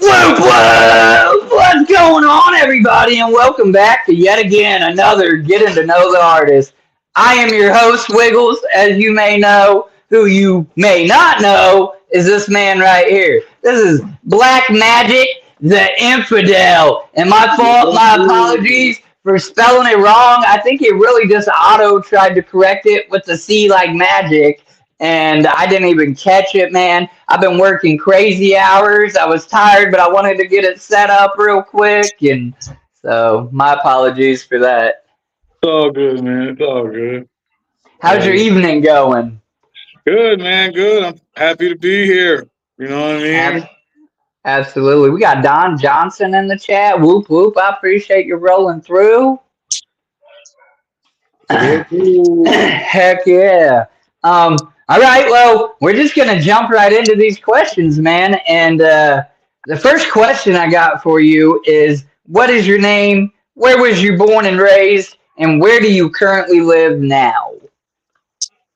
Whoop whoop! What's going on, everybody, and welcome back to yet again another Getting to Know the Artist. I am your host, Wiggles. As you may know, who you may not know is this man right here. This is Black Magic, the infidel. And my fault, my apologies for spelling it wrong. I think it really just auto tried to correct it with the C like magic, and I didn't even catch it, man. I've been working crazy hours. I was tired, but I wanted to get it set up real quick, and so my apologies for that. It's all good, man. It's all good. How's your evening going? Good, man. Good. I'm happy to be here. You know what I Ab- mean? Absolutely. We got Don Johnson in the chat. Whoop whoop. I appreciate you rolling through. Heck yeah. All right. Well, we're just gonna jump right into these questions, man. And the first question I got for you is, what is your name? Where was you born and raised? And where do you currently live now?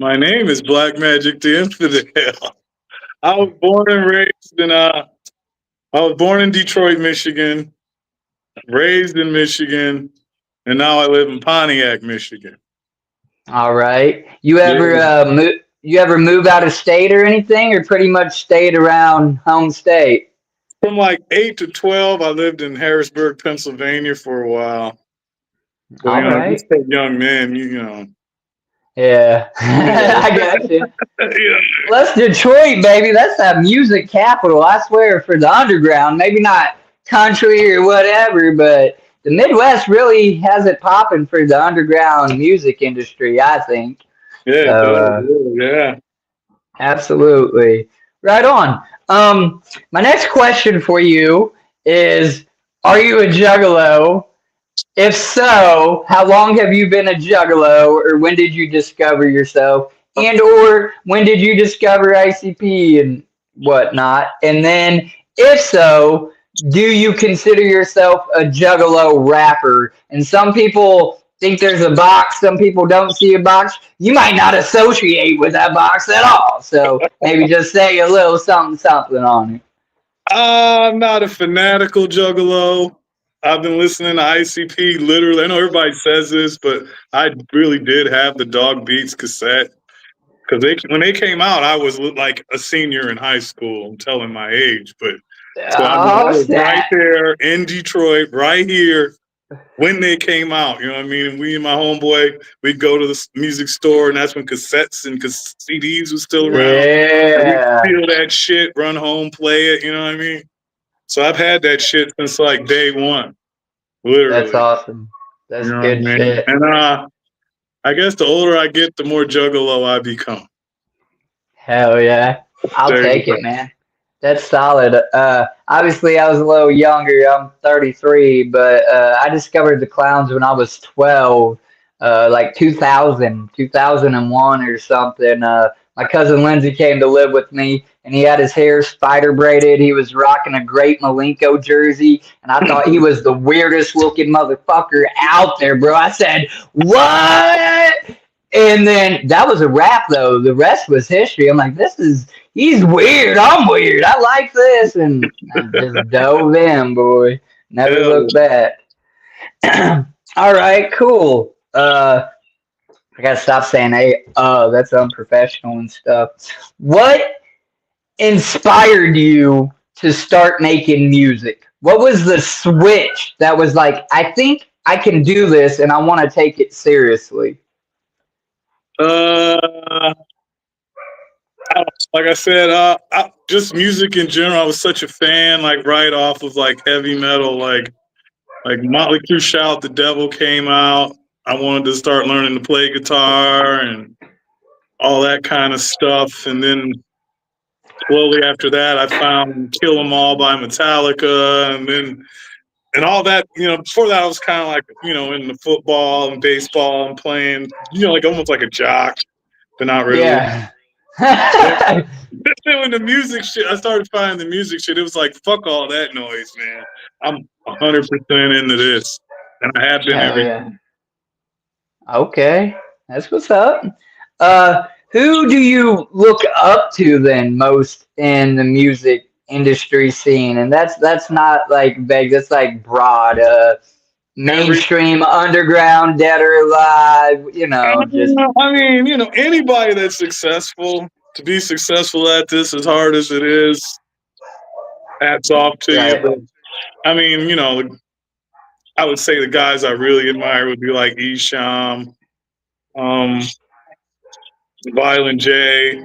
My name is Black Magic the Infidel. I was born and raised in I was born in Detroit, Michigan, raised in Michigan, and now I live in Pontiac, Michigan. All right. You ever Yeah. move out of state or anything, or pretty much stayed around home state? From like 8 to 12, I lived in Harrisburg, Pennsylvania for a while. So, All right. just a young man, Yeah, yeah. I got you. Yeah. Well, that's Detroit, baby. That's that music capital. I swear, for the underground. Maybe not country or whatever, but the Midwest really has it popping for the underground music industry, I think. Yeah, it So, does. Yeah. absolutely. Right on. My next question for you is, are you a juggalo? If so, how long have you been a juggalo, or when did you discover yourself, and or when did you discover ICP and whatnot? And then, if so, do you consider yourself a juggalo rapper? And some people think there's a box, some people don't see a box. You might not associate with that box at all. So maybe just say a little something, something on it. I'm not a fanatical juggalo. I've been listening to ICP literally. I know everybody says this, but I really did have the Dog Beats cassette because when they came out, I was like a senior in high school. I'm telling my age, but so I mean, I Oh, was right snap. there in Detroit, right here when they came out. You know what I mean? And we and my homeboy, we'd go to the music store, and that's when cassettes and CDs was still around. And we'd Yeah. steal that shit, run home, play it. You know what I mean? So I've had that shit since like day one, That's literally. awesome. You That's know what I good mean? shit. And I guess the older I get, the more juggalo I become. Hell yeah. I'll There you take go. it, man. That's solid. Obviously, I was a little younger. I'm 33, but I discovered the clowns when I was 12, like 2000, 2001 or something. My cousin Lindsay came to live with me, and he had his hair spider braided. He was rocking a Great Malenko jersey, and I thought he was the weirdest looking motherfucker out there, bro. I said, "What?" And then that was a wrap, though. The rest was history. I'm like, he's weird. I'm weird. I like this. And I just dove in, boy. Never Hell looked back. All right, cool. I gotta stop saying, hey, that's unprofessional and stuff. What inspired you to start making music? What was the switch that was like, I think I can do this and I want to take it seriously? uh, like I said, just music in general. I was such a fan, like right off of like heavy metal, like Motley Crue, Shout the Devil came out. I wanted to start learning to play guitar and all that kind of stuff. And then slowly after that, I found Kill 'Em All by Metallica. And then, and all that, before that, I was kind of like, into football and baseball and playing, like almost like a jock, but not really. Yeah. Then when the music shit, I started finding the music shit. It was like, fuck all that noise, man. I'm 100% into this. And I have been Hell yeah. everything. Okay. That's what's up. Who do you look up to then most in the music industry scene, and that's not like vague. That's like broad, Every, mainstream, underground, dead or alive. Just I mean, anybody that's successful to be successful at this as hard as it is, hats off to you. right. But I mean, I would say the guys I really admire would be like Esham, um, Violent J,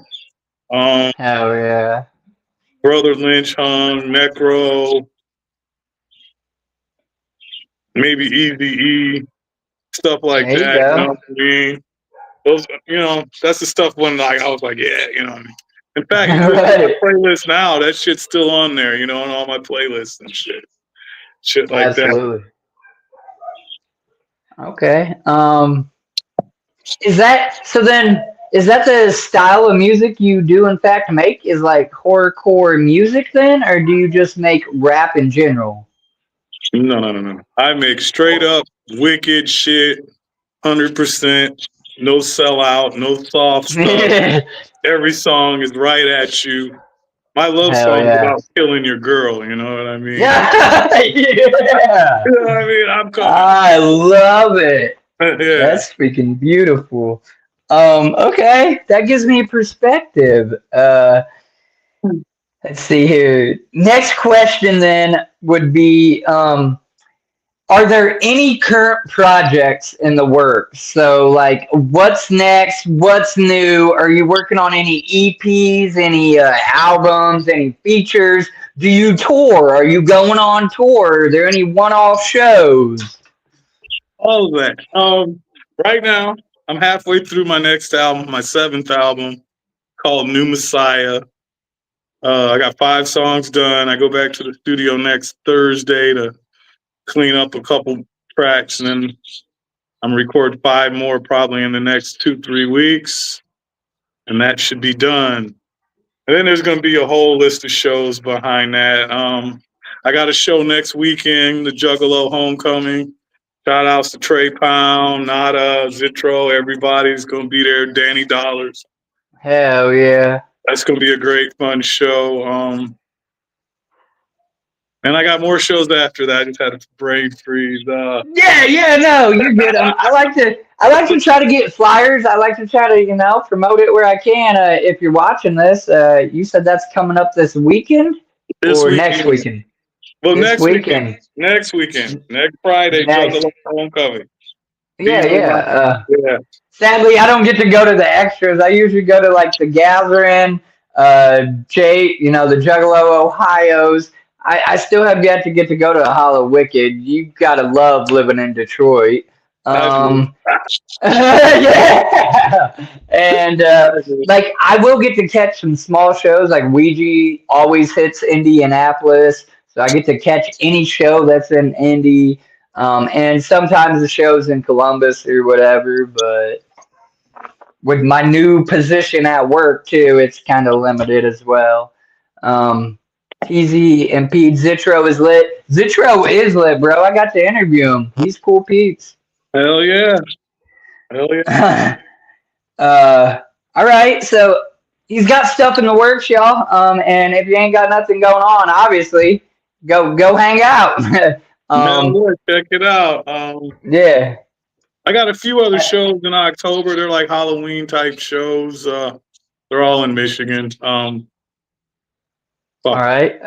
um, Hell yeah. Brother Lynch Hung, Necro, maybe Easy E, stuff like There you that. You know go. what I mean? Those, that's the stuff when like I was like, yeah, what I mean. In fact, if you look at my Right. playlist now, that shit's still on there, on all my playlists and shit like that. Absolutely. Okay. Is that so then? Is that the style of music you do in fact make? Is like horrorcore music then, or do you just make rap in general? No, no, no, no. I make straight up wicked shit, 100%, no sellout, no soft stuff. Hell Every song is right at you. My love song's yeah. about killing your girl, you know what I mean? Yeah. Yeah. You know what I mean? I'm coming. I love it. Yeah. That's freaking beautiful. Okay, that gives me perspective. Let's see here. Next question then would be are there any current projects in the works? So, like, what's next? What's new? Are you working on any EPs, any albums, any features? Do you tour? Are you going on tour? Are there any one-off shows? All of that. Right now, I'm halfway through my next album, my seventh album called New Messiah. I got 5 songs done. I go back to the studio next Thursday to clean up a couple tracks, and then I'm recording 5 more probably in the next 2-3 weeks, and that should be done. And then there's going to be a whole list of shows behind that. I got a show next weekend, the Juggalo Homecoming. Shout outs to Trey Pound, Nada, Zitro, everybody's going to be there. Danny Dollars. Hell yeah. That's going to be a great, fun show. And I got more shows after that. I just had a brain freeze. Yeah, no, you're good. I like to try to get flyers. I like to try to promote it where I can. If you're watching this, you said that's coming up this weekend This or next weekend. weekend? Well, This weekend. Next weekend. Next Friday, Next. Juggalo Homecoming. Yeah. Yeah. Sadly, I don't get to go to the extras. I usually go to like the Gathering, the Juggalo Ohio's. I still have yet to get to go to Hollow Wicked. You gotta love living in Detroit. Yeah, and like I will get to catch some small shows. Like Ouija always hits Indianapolis, so I get to catch any show that's in Indy. And sometimes the shows in Columbus or whatever. But with my new position at work too, it's kind of limited as well. TZ and Pete Zitro is lit. Zitro is lit, bro. I got to interview him. He's cool peeps. Hell yeah. All right, so he's got stuff in the works, y'all. And if you ain't got nothing going on, obviously, go hang out. Check it out. Yeah. I got a few other shows in October. They're like Halloween type shows. They're all in Michigan. All right.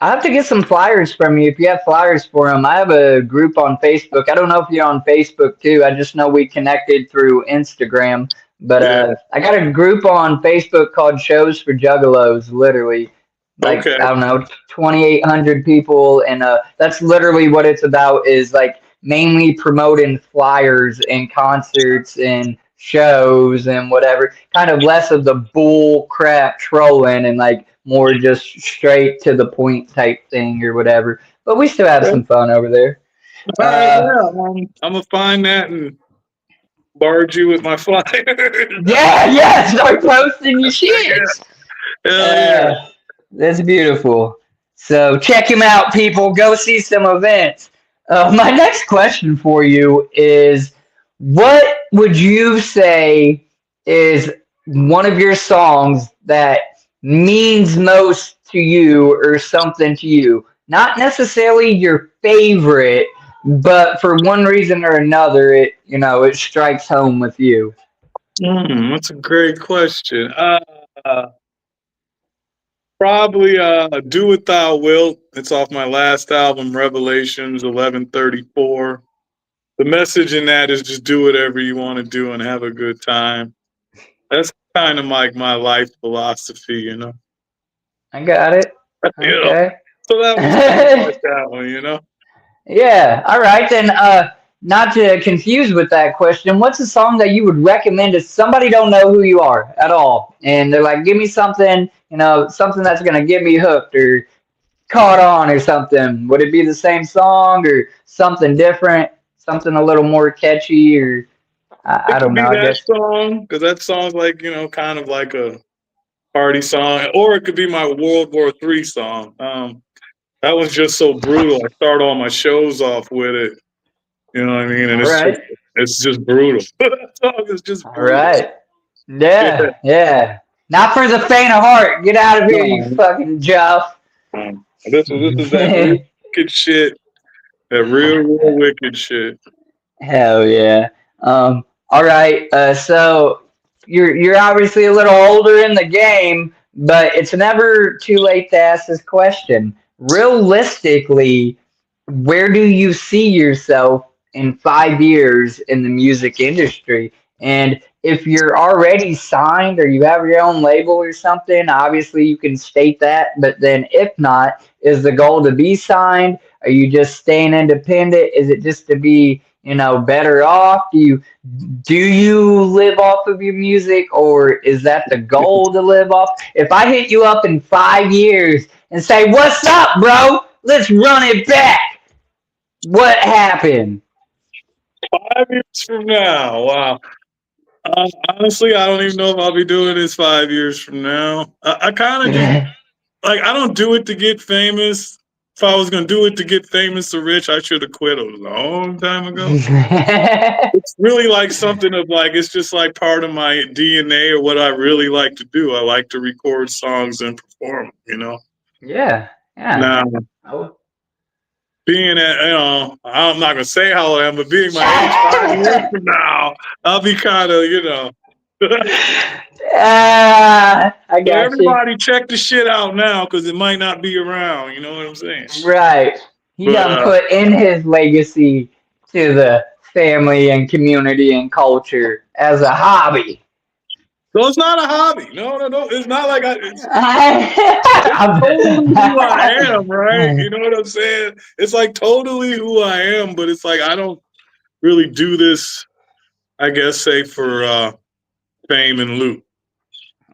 I have to get some flyers from you if you have flyers for them. I have a group on Facebook. I don't know if you're on Facebook too. I just know we connected through Instagram. But Yeah. I got a group on Facebook called Shows for Juggalos, literally. Like, Okay. I don't know, 2,800 people. And that's literally what it's about is like mainly promoting flyers and concerts and shows and whatever. Kind of less of the bull crap trolling and like more just straight to the point type thing or whatever. But we still have some fun over there. All right, I'm going to find that and barge you with my flyer. Yeah, start posting your shit. Yeah. That's beautiful. So check him out, people. Go see some events. My next question for you is, what would you say is one of your songs that means most to you or something to you. Not necessarily your favorite, but for one reason or another, it strikes home with you. That's a great question. Probably "Do What Thou Wilt." It's off my last album, Revelations 11:34. The message in that is just do whatever you want to do and have a good time. That's kind of like my life philosophy, you know. I got it. You know. Okay. So that was kind of like that one, you know. Yeah. All right. Then, not to confuse with that question, what's a song that you would recommend if somebody don't know who you are at all, and they're like, "Give me something, something that's gonna get me hooked or caught on or something." Would it be the same song or something different, something a little more catchy, or I It could don't know. be I that guess. song because that song's like kind of like a party song, or it could be my World War III song. That was just so brutal. I start all my shows off with it. You know what I mean? And All right. it's just brutal. That song is just All brutal. right. Yeah. Yeah. Yeah. Not for the faint of heart. Get out of here, you No, fucking Jeff. this is that real wicked shit. That real wicked shit. Hell yeah. All right. So you're obviously a little older in the game, but it's never too late to ask this question. Realistically, where do you see yourself in 5 years in the music industry? And if you're already signed or you have your own label or something, obviously you can state that. But then if not, is the goal to be signed? Are you just staying independent? Is it just to be, better off? Do you live off of your music, or is that the goal to live off? If I hit you up in 5 years and say, "What's up, bro? Let's run it back." What happened? 5 years from now, wow. Honestly, I don't even know if I'll be doing this 5 years from now. I kind of just like I don't do it to get famous. If I was gonna do it to get famous or rich, I should have quit a long time ago. It's really like something of like it's just like part of my DNA or what I really like to do. I like to record songs and perform. Yeah, yeah. Now Oh. being at I'm not gonna say how I am, but being my age 5 years from now, I'll be kind of I So got you. everybody check the shit out now because it might not be around. You know what I'm saying? Right. He But done put in his legacy to the family and community and culture as a hobby. so it's not a hobby. No, no, no. It's not like it's totally who I I'm- am, right? You know what I'm saying? It's like totally who I am, but it's like I don't really do this, I guess, say for fame and loot.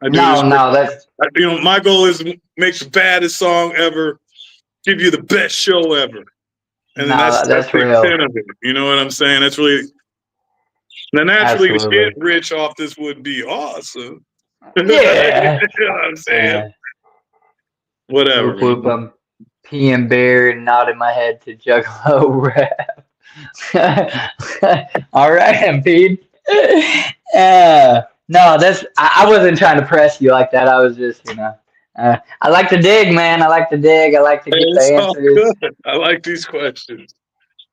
I do this no, no, that's my goal is to make the baddest song ever, give you the best show ever. And then that's no, that's the real. extent of it. You know what I'm saying? That's really now naturally to get Absolutely. rich off this would be awesome. You know Yeah. what I'm saying? Yeah. Whatever. Whoop whoop. I'm peeing bear and nodding my head to Juggalo rap. All right, Pete. No, I wasn't trying to press you like that. I was just, I like to dig, man. I like to dig. I like to get the It's all answers. good. I like these questions.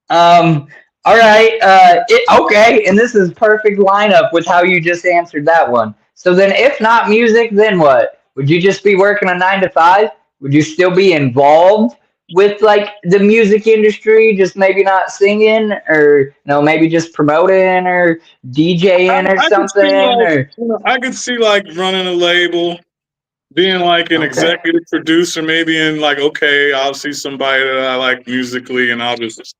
Um, all right. Okay, and this is perfect lineup with how you just answered that one. So then, if not music, then what? Would you just be working a 9 to 5? Would you still be involved with like the music industry, just maybe not singing, or maybe just promoting or DJing or I could something? see like Or I could see like running a label, being like an okay, executive producer, maybe in like okay, I'll see somebody that I like musically, and I'll just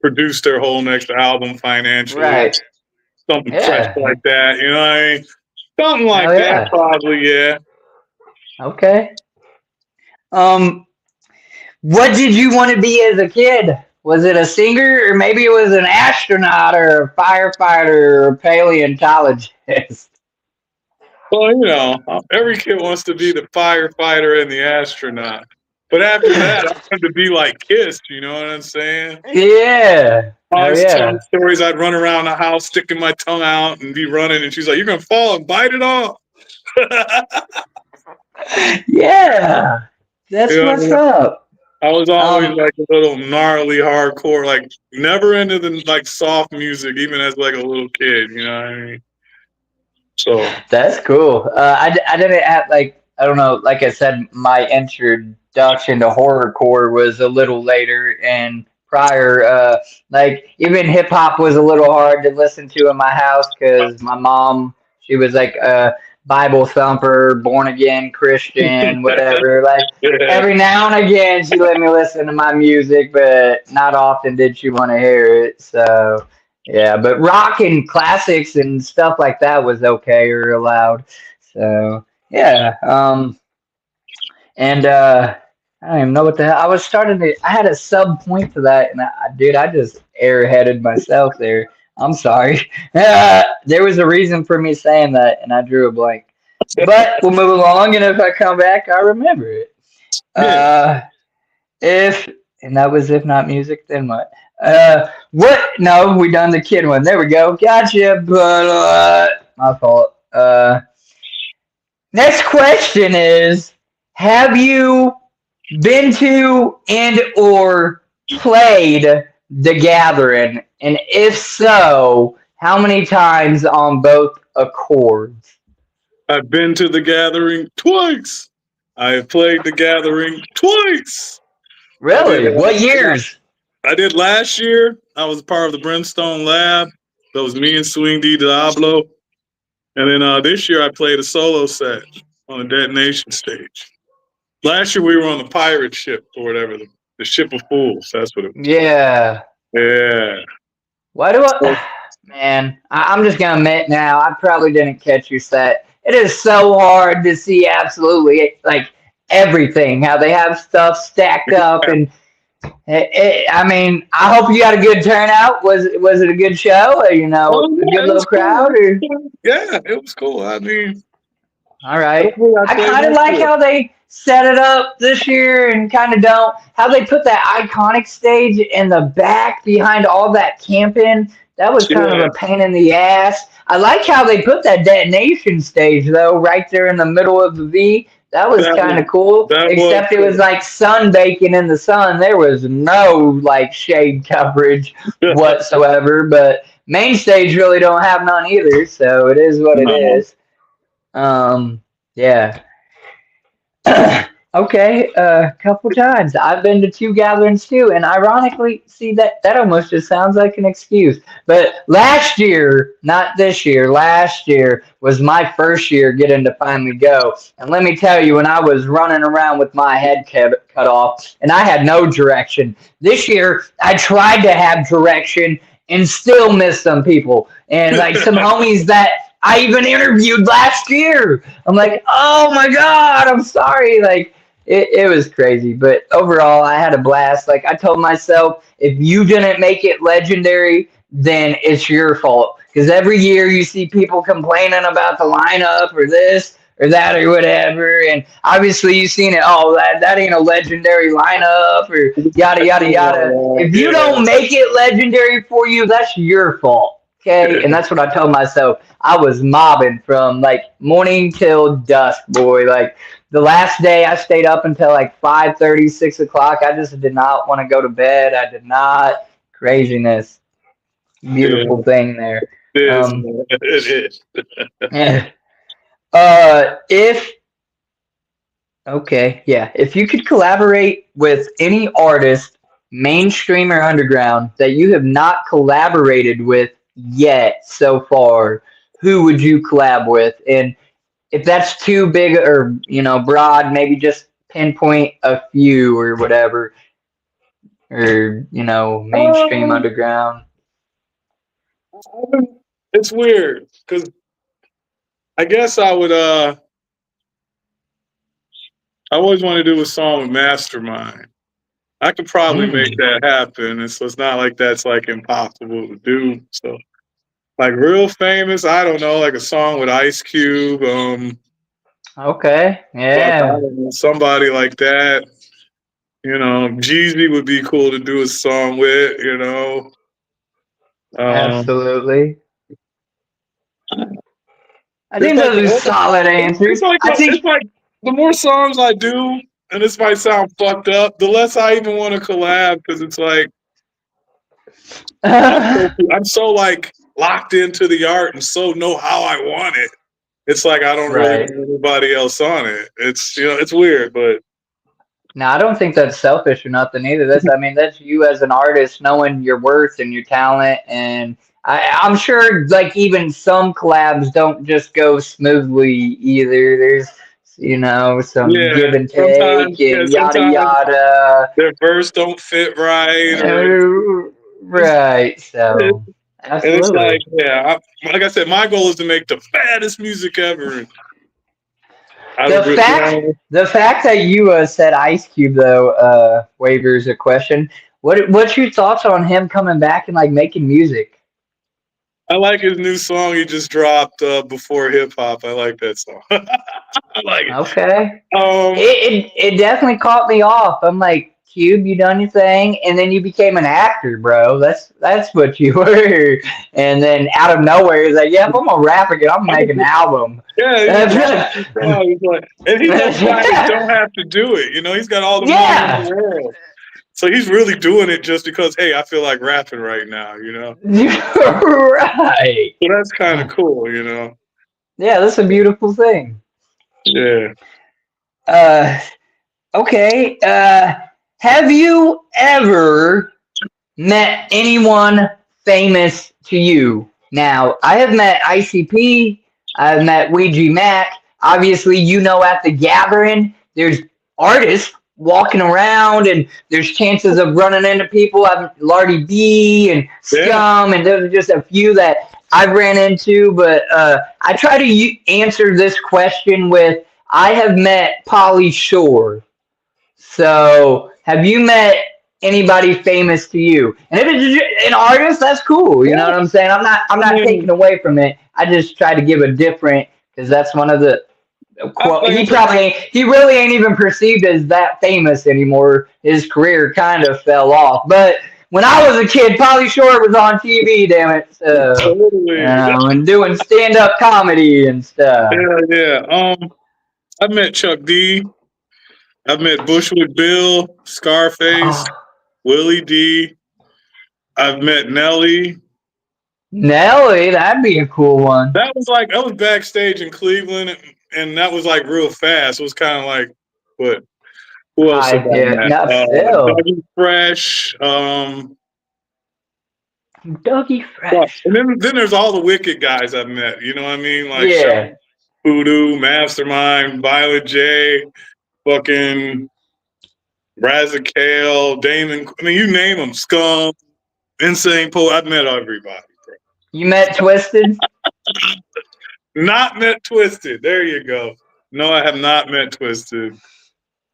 produce their whole next album financially, right? something fresh Yeah, like that. You know what I mean? Something hell like that, yeah. probably. Yeah. Okay. Um, What did you want to be as a kid? Was it a singer, or maybe it was an astronaut, or a firefighter, or a paleontologist? Well, every kid wants to be the firefighter and the astronaut. But after that, I wanted to be like Kiss, you know what I'm saying? Yeah. I Hell was telling yeah. stories. I'd run around the house, sticking my tongue out and be running. And she's like, "You're going to fall and bite it off." Yeah, that's You what's know, up. I was always Um, like a little gnarly hardcore, like never into the like soft music, even as like a little kid. You know what I mean? So That's cool. I didn't have like I don't know. Like I said, my introduction to horrorcore was a little later, and prior, like even hip hop was a little hard to listen to in my house because my mom, she was like a Bible thumper, born again Christian, whatever. Like yeah, every now and again, she let me listen to my music, but not often did she want to hear it. So. Yeah, but rock and classics and stuff like that was okay or allowed. So yeah, and I don't even know what the hell I was starting to. I had a sub point to that, and dude, I just airheaded myself there. I'm sorry. There was a reason for me saying that, and I drew a blank. But we'll move along, and if I come back, I remember it. yeah. Uh, if and that was if not music, then what? What? No, we done the kid one. There we go. Gotcha. But my fault. Next question is: have you been to and or played The Gathering? And if so, how many times on both accords? I've been to the gathering twice. I have played the gathering twice. I did. Really? What years? I did last year. I was part of the Brimstone Lab. That was me and Swing D Diablo. And then this year I played a solo set on the Detonation stage. Last year we were on the pirate ship or whatever, the ship of fools. That's what it was. Yeah. Yeah. Why do I? Man, I'm just gonna admit now, I probably didn't catch your set. It is so hard to see absolutely like everything, how they have stuff stacked up, and I mean, I hope you got a good turnout. Was it a good show? Or, Oh a yeah, good it little was cool. crowd? Or Yeah, it was cool. I mean, all right. hopefully I I play kind of next like year. how they set it up this year and kind of don't. How they put that iconic stage in the back behind all that camping. That was kind of Yeah, a pain in the ass. I like how they put that detonation stage, though, right there in the middle of the V. That was that kind was of cool, that was except it was cool. like sunbaking in the sun. There was no like shade coverage whatsoever, but main stage really don't have none either, so it is what it No. is. Um, yeah. Okay, a couple times. I've been to two gatherings too, and ironically, see that almost just sounds like an excuse. But last year, not this year, last year was my first year getting to finally go. And let me tell you, when I was running around with my head cut off, and I had no direction. This year, I tried to have direction and still missed some people, and like some homies that I even interviewed last year. I'm like, oh my God, I'm sorry. Like, it was crazy. But overall, I had a blast. Like, I told myself, if you didn't make it legendary, then it's your fault. Because every year you see people complaining about the lineup or this or that or whatever. And obviously, you've seen it. Oh, that ain't a legendary lineup or yada, yada, yada. If you Yeah. don't make it legendary for you, that's your fault. Okay. And that's what I told myself. I was mobbing from like morning till dusk, boy. Like the last day I stayed up until like 5:30, 6 o'clock. I just did not want to go to bed. I did not. Craziness. Yeah, Beautiful thing there. it is. Um, Man. It is. if okay, yeah, if you could collaborate with any artist, mainstream or underground, that you have not collaborated with yet so far, who would you collab with? And if that's too big or broad, maybe just pinpoint a few or whatever, or mainstream Um, underground. it's weird because I guess I would. I always want to do a song with Mastermind. I could probably make Mm, that happen, and so it's not like that's like impossible to do. So, like real famous, I don't know, like a song with Ice Cube. okay, Fuck, I yeah, don't know, somebody like that. Jeezy would be cool to do a song with. Um, absolutely. I it's think like those are solid it's answers. like I it's think like the more songs I do, and this might sound fucked up, the less I even want to collab because it's like I'm so like locked into the art and so know how I want it. It's like I don't really Right. want anybody else on it. It's it's weird, but No, I don't think that's selfish or nothing either. I mean, that's you as an artist knowing your worth and your talent. And I'm sure, like, even some collabs don't just go smoothly either. There's, some give yeah, and take and yada sometimes yada. their verse don't fit right, or it's, Right. So, and it's like, absolutely. yeah, like I said, my goal is to make the fattest music ever. And I The don't, fact, the fact that you said Ice Cube though, wavers a question. What's your thoughts on him coming back and like making music? I like his new song he just dropped before hip hop. I like that song. I like it. Okay. Um, It definitely caught me off. I'm like, Cube, you done your thing, and then you became an actor, bro. That's what you were. And then out of nowhere, he's like, "Yep, I'm gonna rap again. I'm gonna make an album." yeah, he just dropped the song. He's like, and he's that guy that don't have to do it. He's got all the money in Yeah, the world, so he's really doing it just because. Hey, I feel like rapping right now. you're right. So that's kind of cool. Yeah, that's a beautiful thing. Yeah. Uh, okay. Have you ever met anyone famous to you? Now, I have met ICP, I've met Ouija Mac. Obviously, at the gathering, there's artists walking around, and there's chances of running into people. I've Lardy B and Yeah. Scum, and there's just a few that I've ran into. But I try to answer this question with I have met Polly Shore. So, have you met anybody famous to you? And if it's an artist, that's cool. You know what I'm saying? I'm I not taking mean, away from it. I just try to give a different because that's one of the quote. like I He said, probably he really ain't even perceived as that famous anymore. His career kind of fell off. But when I was a kid, Polly Shore was on TV. Damn it! So, totally. and doing stand up comedy and stuff. Yeah, yeah. I've met Chuck D. I've met Bushwick Bill, Scarface, Oh, Willie D. I've met Nelly. Nelly, that'd be a cool one. That was backstage in Cleveland, and that was like real fast. It was kind of like, what? Who else have Hi, I yeah, met? not Phil. Dougie Fresh. Dougie Fresh. And then there's all the wicked guys I've met. You know what I mean? Like Yeah. Sean Voodoo, Mastermind, Violet J, fucking Razakale, Damon. I mean, you name them. Scum, Insane Poet. I've met everybody, bro. You met Twisted? Not met Twisted. There you go. No, I have not met Twisted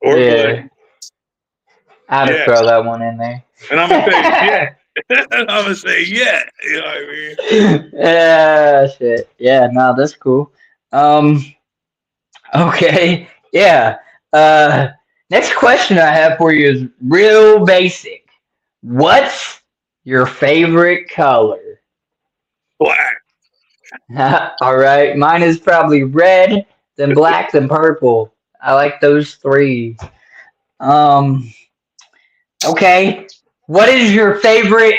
or Blake. Yeah. I had to throw that one in there. And I'm gonna say yeah. I'm gonna say yeah. You know what I mean? Yeah, shit. Yeah, no, that's cool. Okay. Yeah. Next question I have for you is real basic. What's your favorite color? Black. All right. Mine is probably red, then black, then purple. I like those three. Um, okay. What is your favorite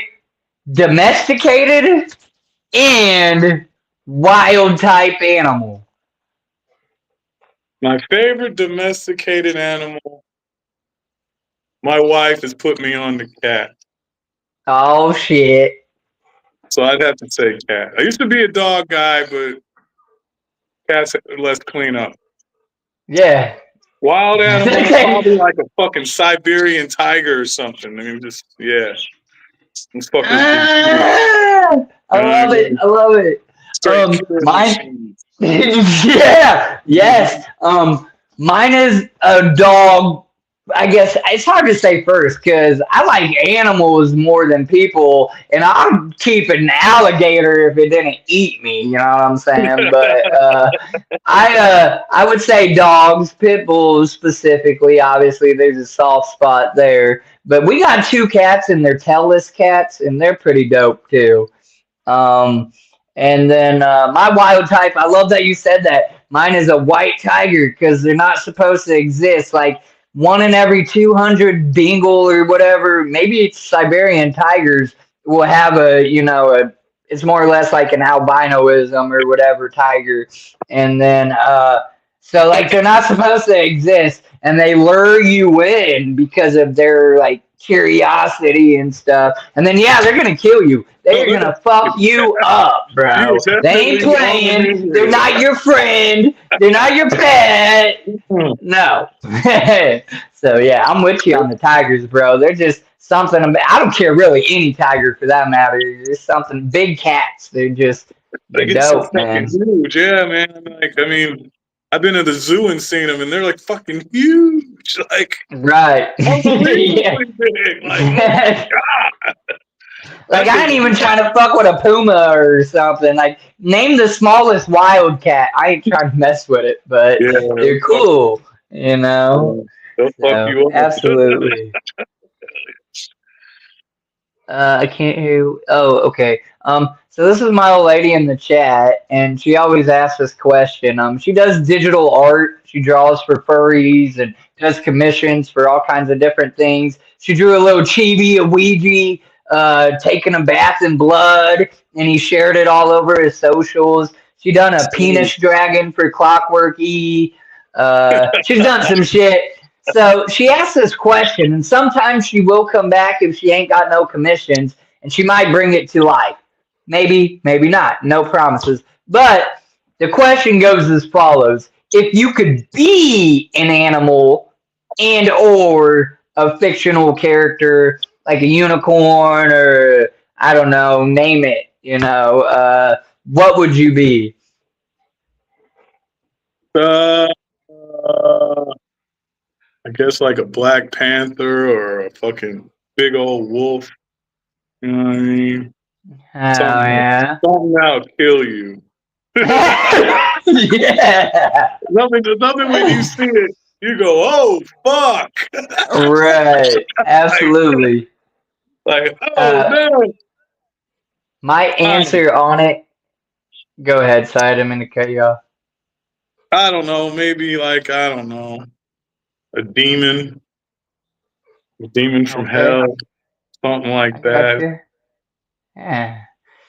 domesticated and wild type animal? My favorite domesticated animal. My wife has put me on the cat. Oh shit. So I'd have to say cat. I used to be a dog guy, but cats are less clean up. Yeah. Wild animal, probably like a fucking Siberian tiger or something. I mean, just yeah. These fuckers. I love it. I love it. Mine. Yeah. Yes. Mine is a dog. I guess it's hard to say first because I like animals more than people, and I'd keep an alligator if it didn't eat me. You know what I'm saying? But I would say dogs, pit bulls specifically. Obviously, there's a soft spot there. But we got two cats, and they're tailless cats, and they're pretty dope too. Um, and then my wild type. I love that you said that Mine is a white tiger because they're not supposed to exist. Like one in every 200 Bengal or whatever, maybe it's Siberian tigers will have it's more or less like an albinoism or whatever tiger. And then, so like they're not supposed to exist and they lure you in because of their like curiosity and stuff. And then, yeah, they're going to kill you. They No, are going to fuck you up, you bro. They ain't definitely playing. They're not your friend. They're not your pet. No. So yeah, I'm with you on the tigers, bro. They're just something. I don't care really any tiger for that matter. There's something big cats. They're like it's so dope, fucking man. huge. Yeah, man. Like, I mean, I've been to the zoo and seen them, and they're like fucking huge. Like, Right. Yeah. unbelievably big. Like, oh my god. Like That I thing ain't is even trying to fuck with a puma or something. Like name the smallest wild cat. I ain't trying to mess with it, but yeah, they're cool, you know. they'll fuck So you up. absolutely. I can't hear you. Oh, okay. So this is my old lady in the chat, and she always asks this question. She does digital art. She draws for furries and does commissions for all kinds of different things. She drew a little chibi, a Ouija, taking a bath in blood, and he shared it all over his socials. She done a penis dragon for Clockwork E. She's done some shit. So she asks this question, and sometimes she will come back if she ain't got no commissions, and she might bring it to life. Maybe, maybe not. No promises. But the question goes as follows: if you could be an animal and or a fictional character like a unicorn or I don't know, name it, what would you be? Uh, I guess like a Black Panther or a fucking big old wolf. You know what I mean? Oh Something, yeah. something that'll kill you. Yeah. Nothing when you see it, you go, oh fuck. Right. like, Absolutely. like, oh Uh, no. my answer on it. Go ahead, Si. I didn't mean to cut you off. I don't know, maybe like I don't know, a demon from Okay, hell, something I like got that. you. Yeah.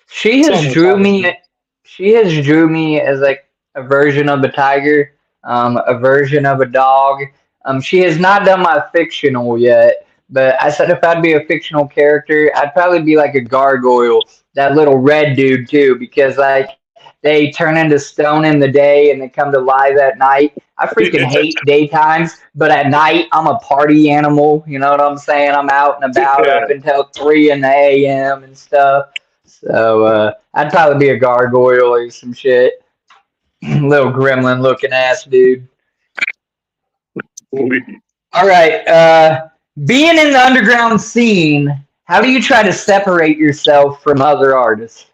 She has Something drew like me. She has drew me as like a version of a tiger, a version of a dog. She has not done my fictional yet, but I said if I'd be a fictional character, I'd probably be like a gargoyle, that little red dude too, because like they turn into stone in the day and they come to life at night. I freaking hate daytimes, but at night I'm a party animal. You know what I'm saying? I'm out and about yeah. up until 3 in the a.m. and stuff. So I'd probably be a gargoyle or some shit. Little gremlin looking ass dude. All right. Being in the underground scene, how do you try to separate yourself from other artists?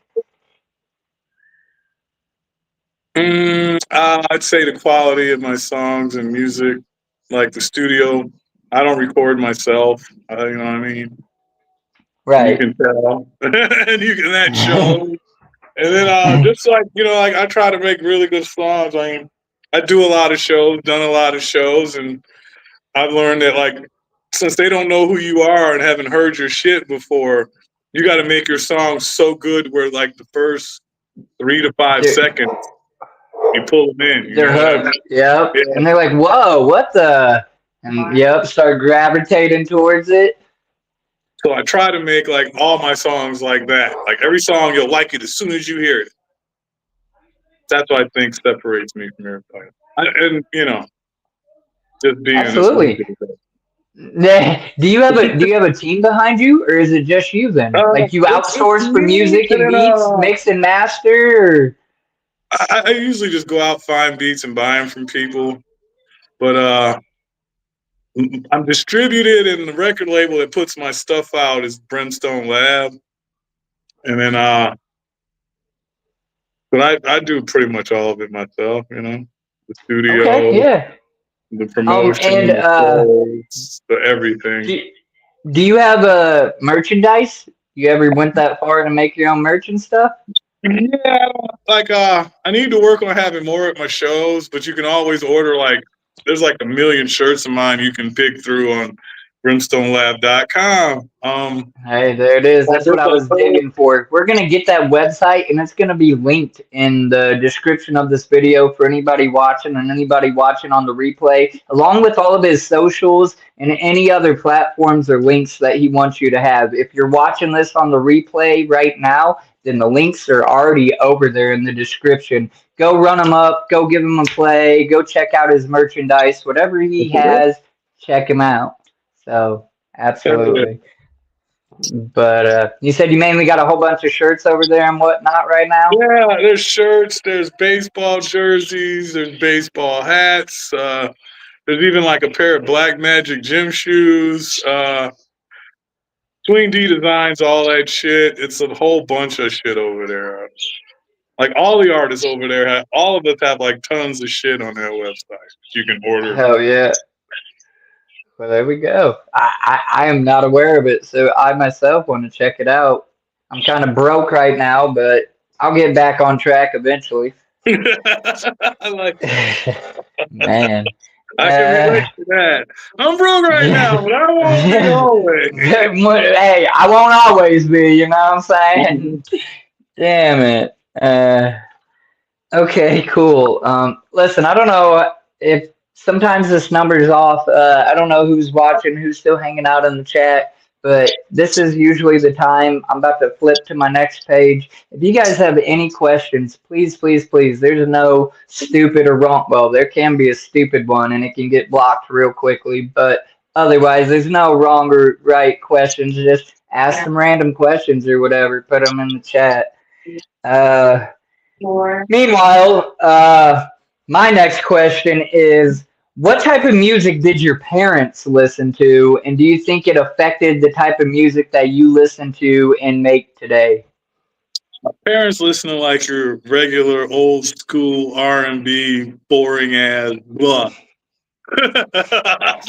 I'd say the quality of my songs and music, like the studio. I don't record myself. You know what I mean? And you Right. can tell, and you can that show. And then just like like I try to make really good songs. I mean, I do a lot of shows, done a lot of shows, and I've learned that like since they don't know who you are and haven't heard your shit before, you got to make your song so good where like the first 3 to 5 seconds you pull them in. You They're know what I mean? hooked. Yep. Yeah. And they're like, whoa, what the? And yep, start gravitating towards it. So I try to make like all my songs like that. Like every song you'll like it as soon as you hear it. That's what I think separates me from everybody. And just being in this Absolutely. music. Do you have a team behind you, or is it just you then? Like you It's outsource for me, music and and then beats, mix and master? Or? I usually just go out, find beats, and buy them from people. But I'm distributed, and the record label that puts my stuff out is Brimstone Lab. And then, but I do pretty much all of it myself. The Okay, studio, yeah. the And promotion, the clothes, the do, everything. do you have a merchandise? You ever went that far to make your own merch and stuff? Yeah, I need to work on having more at my shows, but you can always order there's like a million shirts of mine you can pick through on brimstonelab.com. Hey, there it is. That's what I was digging for. We're going to get that website, and it's going to be linked in the description of this video for anybody watching and anybody watching on the replay, along with all of his socials and any other platforms or links that he wants you to have. If you're watching this on the replay right now, then the links are already over there in the description. Go run them up. Go give him a play. Go check out his merchandise. Whatever he has, check him out. So, absolutely. But you said you mainly got a whole bunch of shirts over there and whatnot right now? Yeah, there's shirts, there's baseball jerseys, there's baseball hats. There's even like a pair of Black Magic gym shoes. Swing D Designs, all that shit. It's a whole bunch of shit over there. Like all the artists over there, all of us have like tons of shit on their website you can order. Hell yeah. Well, there we go. I am not aware of it, so I myself want to check it out. I'm kind of broke right now, but I'll get back on track eventually. I like Man. I can relate to that. I'm broke right now, but I won't be always. Hey, I won't always be, you know what I'm saying? Damn it. Okay, cool. Listen, I don't know if sometimes this number's off. I don't know who's watching, who's still hanging out in the chat, but this is usually the time. I'm about to flip to my next page. If you guys have any questions, please, please, please, there's no stupid or wrong. Well, there can be a stupid one and it can get blocked real quickly, but otherwise, there's no wrong or right questions. Just ask some random questions or whatever, put them in the chat. Meanwhile, my next question is, what type of music did your parents listen to, and do you think it affected the type of music that you listen to and make today? My parents listen to like your regular old school R&B, boring ass blah. Hey,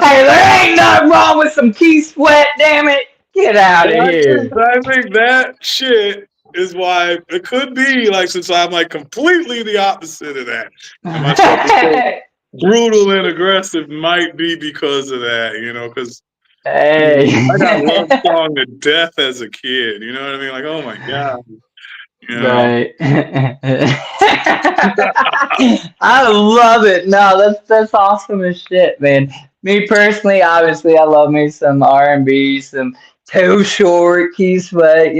there ain't nothing wrong with some Key Sweat, damn it! Get out of here. I think that shit is why it could be like, since I'm like completely the opposite of that. And my stuff is so brutal and aggressive, might be because of that, because Hey. I got love song to death as a kid. You know what I mean? Like, oh my god. Right. I love it. No, that's awesome as shit, man. Me personally, obviously, I love me some R&B, some Too Short, Key Sweat,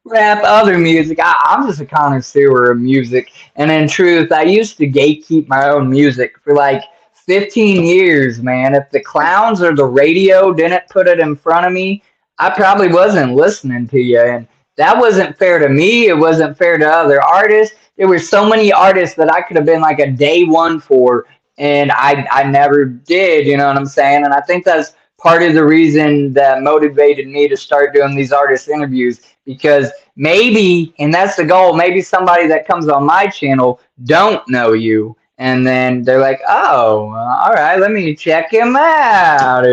rap, other music. I'm just a connoisseur of music, and in truth, I used to gatekeep my own music for like 15 years, man. If the clowns or the radio didn't put it in front of me, I probably wasn't listening to you, and that wasn't fair to me. It wasn't fair to other artists. There were so many artists that I could have been like a day one for, and I never did. You know what I'm saying? And I think that's part of the reason that motivated me to start doing these artist interviews, because maybe, and that's the goal, maybe somebody that comes on my channel don't know you, and then they're like, oh, all right, let me check him out.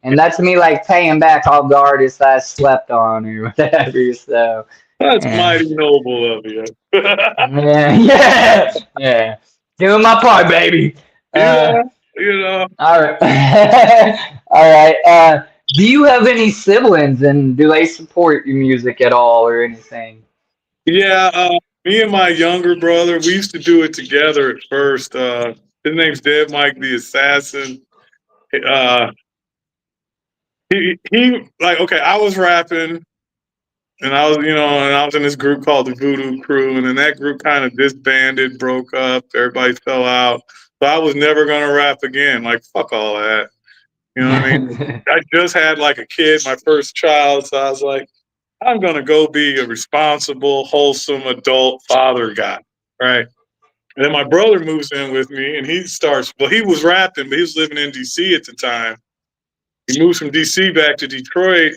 And that's me like paying back all the artists I slept on or whatever. So that's mighty noble of you. yeah. Doing my part, baby. All right. All right. Do you have any siblings, and do they support your music at all or anything? Yeah, me and my younger brother, we used to do it together at first. His name's Dead Mike the Assassin. He like, okay, I was rapping, and I was in this group called the Voodoo Crew, and then that group kind of disbanded, broke up, everybody fell out. So I was never gonna rap again. Like, fuck all that. You know what I mean? I just had like a kid, my first child, so I was like, I'm gonna go be a responsible, wholesome adult father guy, right? And then my brother moves in with me, and he was rapping, but he was living in DC at the time. He moves from DC back to Detroit,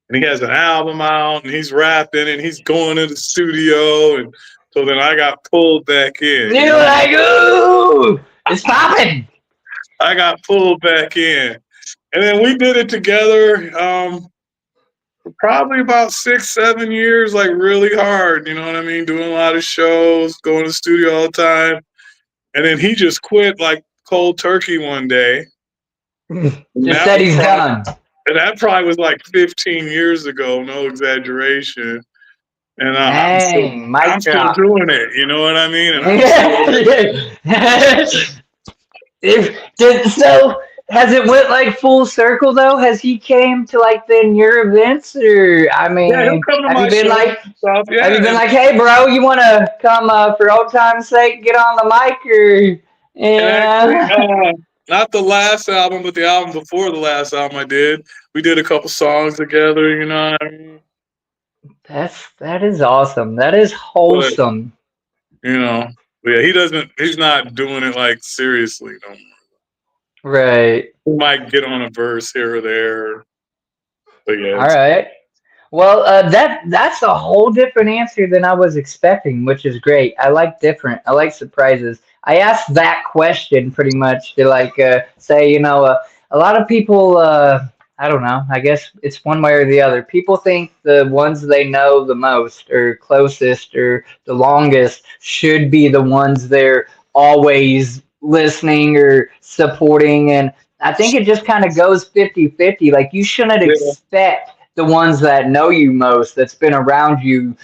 and he has an album out, and he's rapping, and he's going to the studio, and so then I got pulled back in. You're like, ooh, it's popping. I got pulled back in, and then we did it together. Probably about 6-7 years, like really hard. You know what I mean? Doing a lot of shows, going to the studio all the time, and then he just quit like cold turkey one day. Just said he's done. And that probably was like 15 years ago, no exaggeration. And I'm still doing it. You know what I mean? And so has it went like full circle though? Has he came to like then your events, or I mean, yeah, he'll come to my show have you been like, hey bro, you want to come for old time's sake, get on the mic, or actually, not the last album, but the album before the last album I did. We did a couple songs together. You know what I mean? That is awesome. That is wholesome. But, you know, yeah, he's not doing it like seriously no more. Right. He might get on a verse here or there. But yeah. All right. Well, that's a whole different answer than I was expecting, which is great. I like different. I like surprises. I asked that question pretty much to like say, a lot of people. I don't know. I guess it's one way or the other. People think the ones they know the most or closest or the longest should be the ones they're always listening or supporting, and I think it just kind of goes 50-50. Like you shouldn't expect the ones that know you most, that's been around you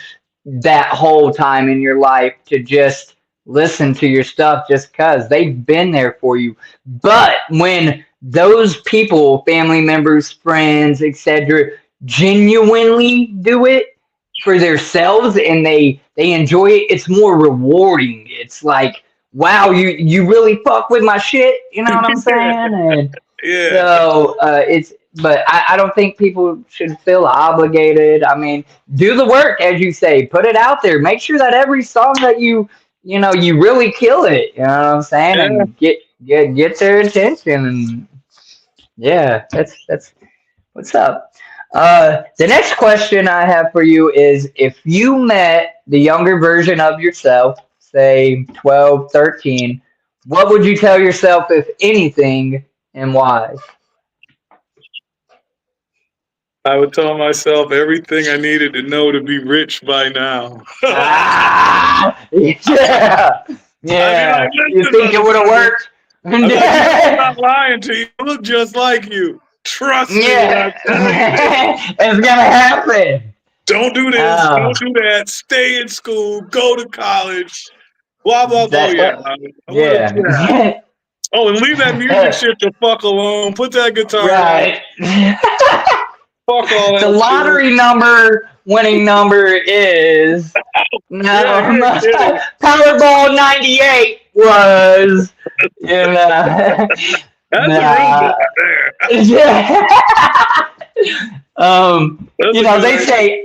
that whole time in your life, to just listen to your stuff just because they've been there for you. But when those people, family members, friends, etc., genuinely do it for themselves and they enjoy it, it's more rewarding. It's like, wow, you really fuck with my shit, you know what I'm saying? And so but I don't think people should feel obligated. I mean, do the work, as you say, put it out there. Make sure that every song that you really kill it. You know what I'm saying? And get their attention. And yeah, that's what's up. The next question I have for you is, if you met the younger version of yourself, say 12, 13, what would you tell yourself, if anything, and why? I would tell myself everything I needed to know to be rich by now. Yeah. Yeah. You think it would have worked? I'm not lying to you. I look just like you. Trust me. Yeah. It's going to happen. Don't do this. Don't do that. Stay in school. Go to college. Blah, blah, blah. Yeah. Oh, and leave that music shit the fuck alone. Put that guitar right. Fuck all that. The lottery winning number is Powerball 98 was, That's a there.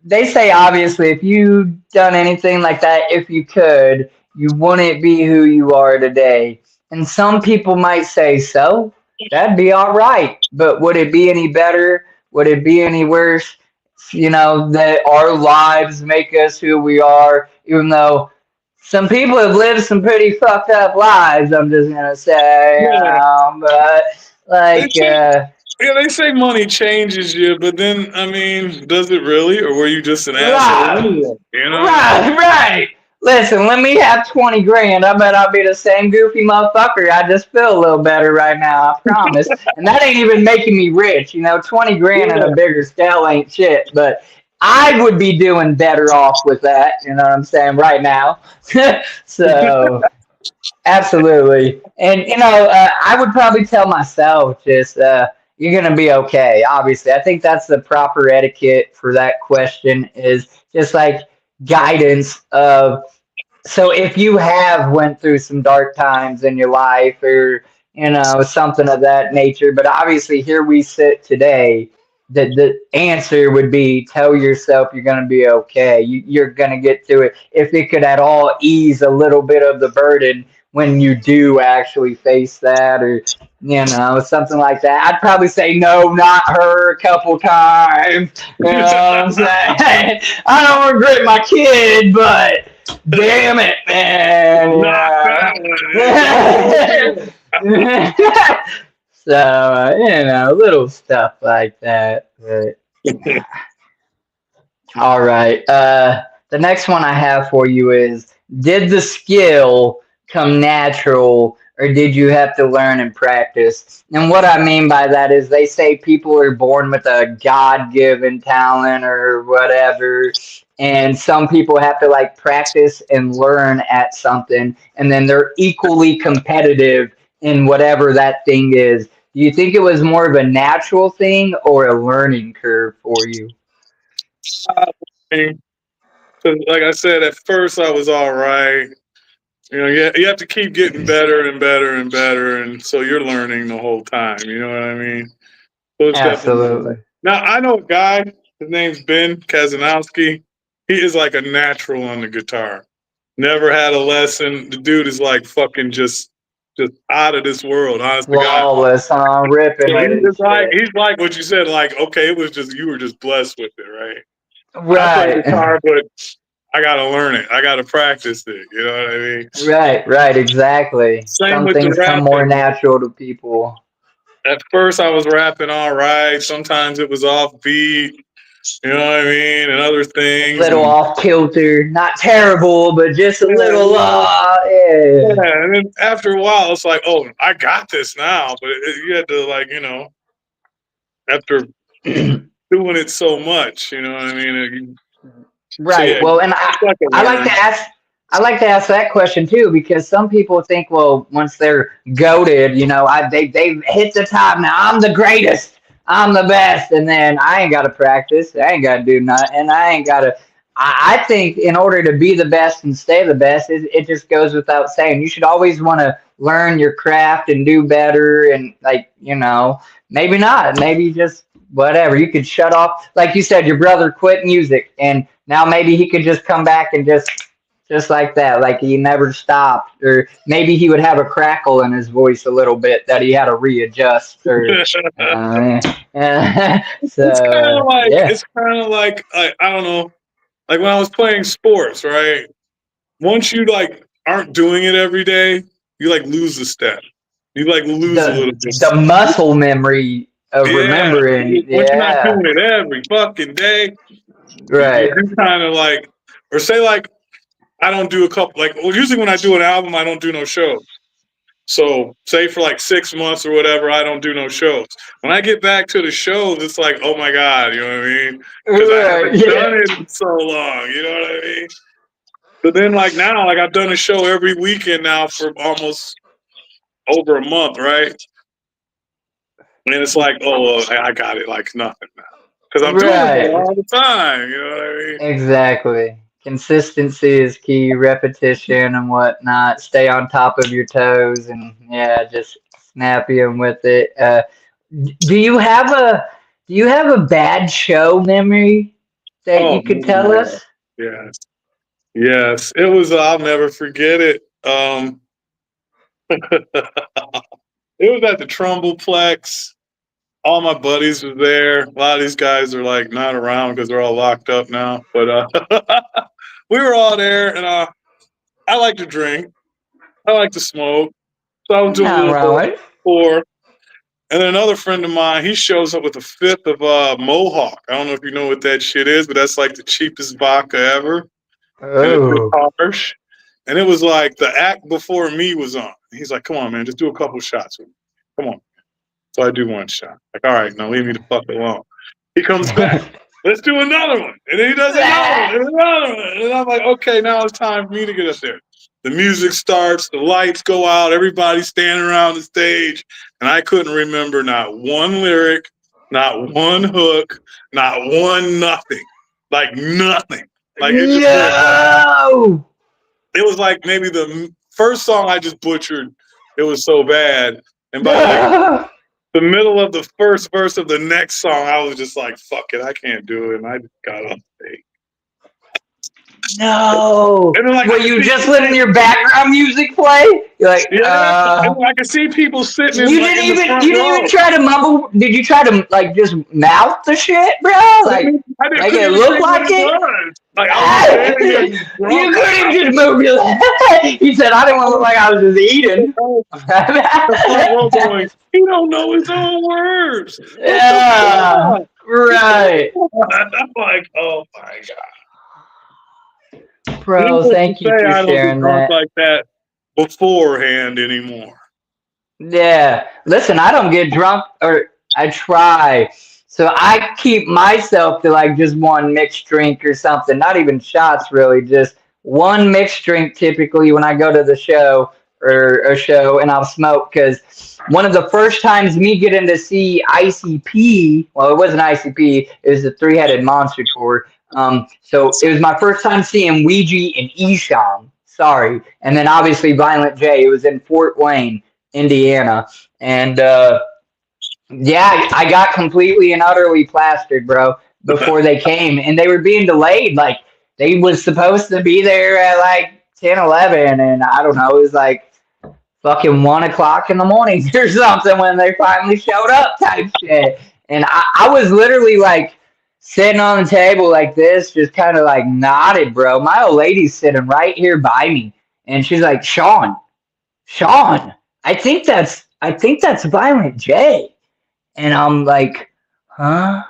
They say obviously if you done anything like that, if you could, you wouldn't be who you are today. And some people might say, so that'd be all right, but would it be any better? Would it be any worse? That our lives make us who we are, even though some people have lived some pretty fucked up lives, I'm just going to say. But, like... they say money changes you, but then, I mean, does it really? Or were you just an asshole? Right. Listen, let me have 20 grand. I bet I'll be the same goofy motherfucker. I just feel a little better right now, I promise. And that ain't even making me rich. 20 grand on a bigger scale ain't shit. But I would be doing better off with that, you know what I'm saying, right now. So, absolutely. And, I would probably tell myself just, you're going to be okay, obviously. I think that's the proper etiquette for that question, is just like guidance of, so if you have went through some dark times in your life, or something of that nature, but obviously here we sit today, the answer would be, tell yourself you're going to be okay. You're going to get through it. If it could at all ease a little bit of the burden when you do actually face that, or something like that. I'd probably say, no, not her, a couple times. You know what I'm saying? I don't regret my kid, but damn it, man. So, little stuff like that. But All right. The next one I have for you is: did the skill come natural, or did you have to learn and practice? And what I mean by that is they say people are born with a God-given talent or whatever, and some people have to like practice and learn at something, and then they're equally competitive in whatever that thing is. Do you think it was more of a natural thing or a learning curve for you? Like I said, at first I was all right. You know, you have to keep getting better and better and better, and so you're learning the whole time. You know what I mean? So it's definitely. Absolutely. Now I know a guy. His name's Ben Kazanowski. He is like a natural on the guitar. Never had a lesson. The dude is like fucking just out of this world. Honest to God. Flawless, huh? Ripping So it and shit. he's like what you said. Like okay, it was just you were just blessed with it, right? I play Right. guitar, but I gotta learn it. I gotta practice it. You know what I mean? Right, exactly. Same Some with the things come more rapping. natural to people. At first, I was rapping all right. Sometimes it was off beat. You know what I mean, and other A things, little and off kilter. Not terrible, but just a yeah, little, yeah. yeah. And then after a while, it's like, oh, I got this now. But you had to like, after doing it so much, you know what I mean. So Right. yeah, Well, and it's like a I like to learn. ask I like to ask that question too because some people think, well, once they're goaded, they hit the top. Now I'm the greatest. I'm the best, and then I ain't got to practice. I ain't got to do nothing, and I ain't got to. I think in order to be the best and stay the best, it just goes without saying. You should always want to learn your craft and do better, and maybe not, maybe just whatever. You could shut off, like you said, your brother quit music, and now maybe he could just come back and just like that, like he never stopped, or maybe he would have a crackle in his voice a little bit that he had to readjust, or so yeah. It's kind of like I don't know, like when I was playing sports, right? Once you like aren't doing it every day, you like lose a step. You like lose a little The bit. muscle memory of Yeah, remembering, once you're not yeah, doing it every fucking day, you right. do kind of like, or say like, I don't do a couple, like, well, usually when I do an album, I don't do no shows. So say for like 6 months or whatever, I don't do no shows. When I get back to the shows, it's like, oh my God, you know what I mean? Because I Right, haven't yeah. done it in so long, you know what I mean? But then like now, like I've done a show every weekend now for almost over a month, right? And it's like, oh, I got it like nothing now. Because I'm doing it Right. all the time, you know what I mean? Exactly. Consistency is key, repetition and whatnot. Stay on top of your toes and yeah, just snappy and with it. Do you have a bad show memory that Oh you could tell man, us? yeah. Yes. It was I'll never forget it. It was at the Trumbleplex. All my buddies were there. A lot of these guys are like not around because they're all locked up now. But we were all there, and I like to drink. I like to smoke. So I was doing a Not little wrong bit with it. before. And then another friend of mine, he shows up with a fifth of Mohawk. I don't know if you know what that shit is, but that's like the cheapest vodka ever. And it's just Oh. harsh. And it was like the act before me was on. He's like, come on, man, just do a couple shots with me. Come on. So I do one shot. Like, all right, now leave me the fuck alone. He comes back. Let's do another one. And then he does another one and another one. And I'm like, okay, now it's time for me to get up there. The music starts, the lights go out, everybody's standing around the stage. And I couldn't remember not one lyric, not one hook, not one nothing. Like nothing. Like it just was like No. it was like maybe the first song I just butchered. It was so bad. And by like the middle of the first verse of the next song, I was just like, fuck it, I can't do it. And I just got off stage. No. And then like Were I could you see just letting people, your background music play? You're like, yeah, and I could see people sitting in You like didn't in the even front row. try to mumble. Did you try to like just mouth the shit, bro? Like I didn't make couldn't it even look say what like it it? was. Like I was just standing there just drunk. You Like couldn't I just move your He said, I didn't want to look like I was just eating. was the front row going, he don't know his own words. What the Yeah. fuck? Right. I'm like, oh my god. Bro, Needless to thank you say, for I don't get sharing drunk that. like that beforehand anymore. Yeah. Listen, I don't get drunk, or I try. So I keep myself to like just one mixed drink or something. Not even shots, really. Just one mixed drink typically when I go to the show or a show, and I'll smoke because one of the first times me getting to see ICP, well, it wasn't ICP, it was the Three Headed Monster Tour. So it was my first time seeing Ouija and Esham. Sorry. And then obviously Violent J. It was in Fort Wayne, Indiana. And yeah, I got completely and utterly plastered, bro, before they came. And they were being delayed. Like, they was supposed to be there at like 10, 11, and I don't know, it was like fucking 1 o'clock in the morning or something when they finally showed up type shit. And I was literally like sitting on the table like this, just kind of like nodded, bro. My old lady's sitting right here by me. And she's like, Sean, I think that's Violent J. And I'm like, huh?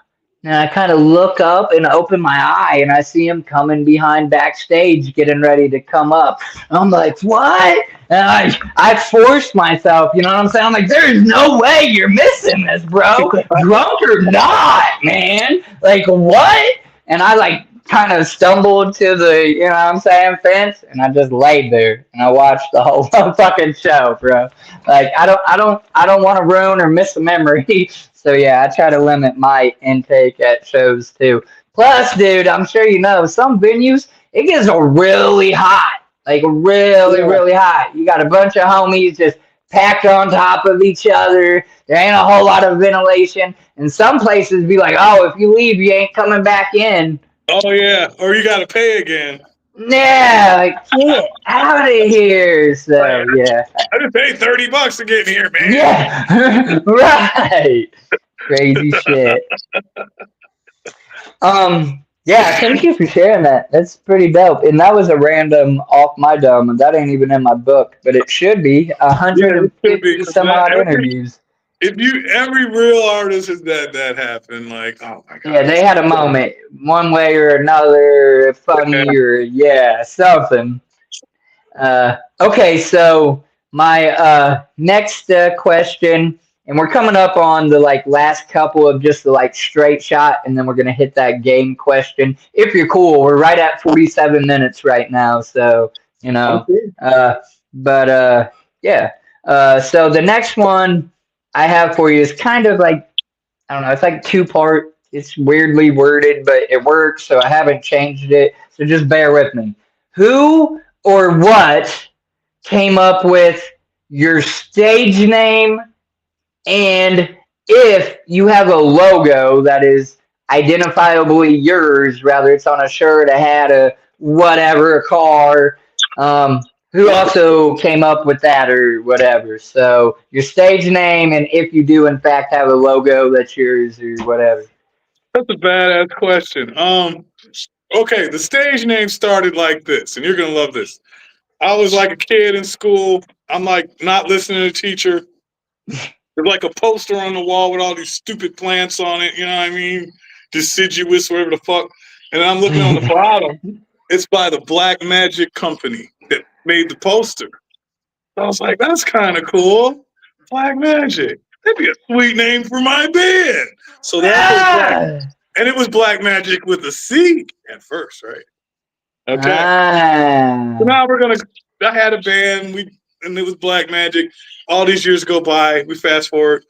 And I kind of look up and open my eye and I see him coming behind backstage, getting ready to come up. I'm like, what? And I forced myself, you know what I'm saying? I'm like, there's no way you're missing this, bro. Drunk or not, man. Like, what? And I like kind of stumbled to the, you know what I'm saying, fence, and I just laid there and I watched the whole fucking show, bro. Like, I don't want to ruin or miss a memory. So yeah, I try to limit my intake at shows too. Plus, dude, I'm sure you know some venues it gets really hot, like really, Yeah. really hot. You got a bunch of homies just packed on top of each other. There ain't a whole lot of ventilation, and some places be like, "Oh, if you leave, you ain't coming back in." Oh yeah, or you got to pay again. Yeah, like get out of here. Like, So yeah, I just paid $30 to get in here, man. yeah, right. Crazy shit. Yeah, thank you for sharing that. That's pretty dope. And that was a random off my dome, and that ain't even in my book, but it should be. Yeah, it should be 150 because some odd every interviews. if you every real artist has that happen. Like, oh my Yeah, god. they had a moment, one way or another, Yeah. funny or yeah, something. Okay, so my next question, and we're coming up on the like last couple of just the like straight shot, and then we're gonna hit that game question. If you're cool, we're right at 47 minutes right now, so you know. Okay. Uh, but yeah. So the next one I have for you is kind of like I don't know. It's like two part. It's weirdly worded, but it works, so I haven't changed it. So just bear with me. Who or what came up with your stage name, and if you have a logo that is identifiably yours, rather it's on a shirt, a hat, a whatever, a car, who also came up with that or whatever. So your stage name, and if you do in fact have a logo that's yours or whatever. That's a badass question. Okay, the stage name started like this, and you're gonna love this. I was like a kid in school. I'm like not listening to the teacher. There's like a poster on the wall with all these stupid plants on it. You know what I mean? Deciduous, whatever the fuck. And I'm looking on the bottom. It's by the Black Magic Company that made the poster. I was like, that's kind of cool. Black Magic. That'd be a sweet name for my band. So that's what Black, Ah, and it was Black Magic with a C at first, right? Okay. So ah, now I had a band, and it was Black Magic. All these years go by, we fast forward,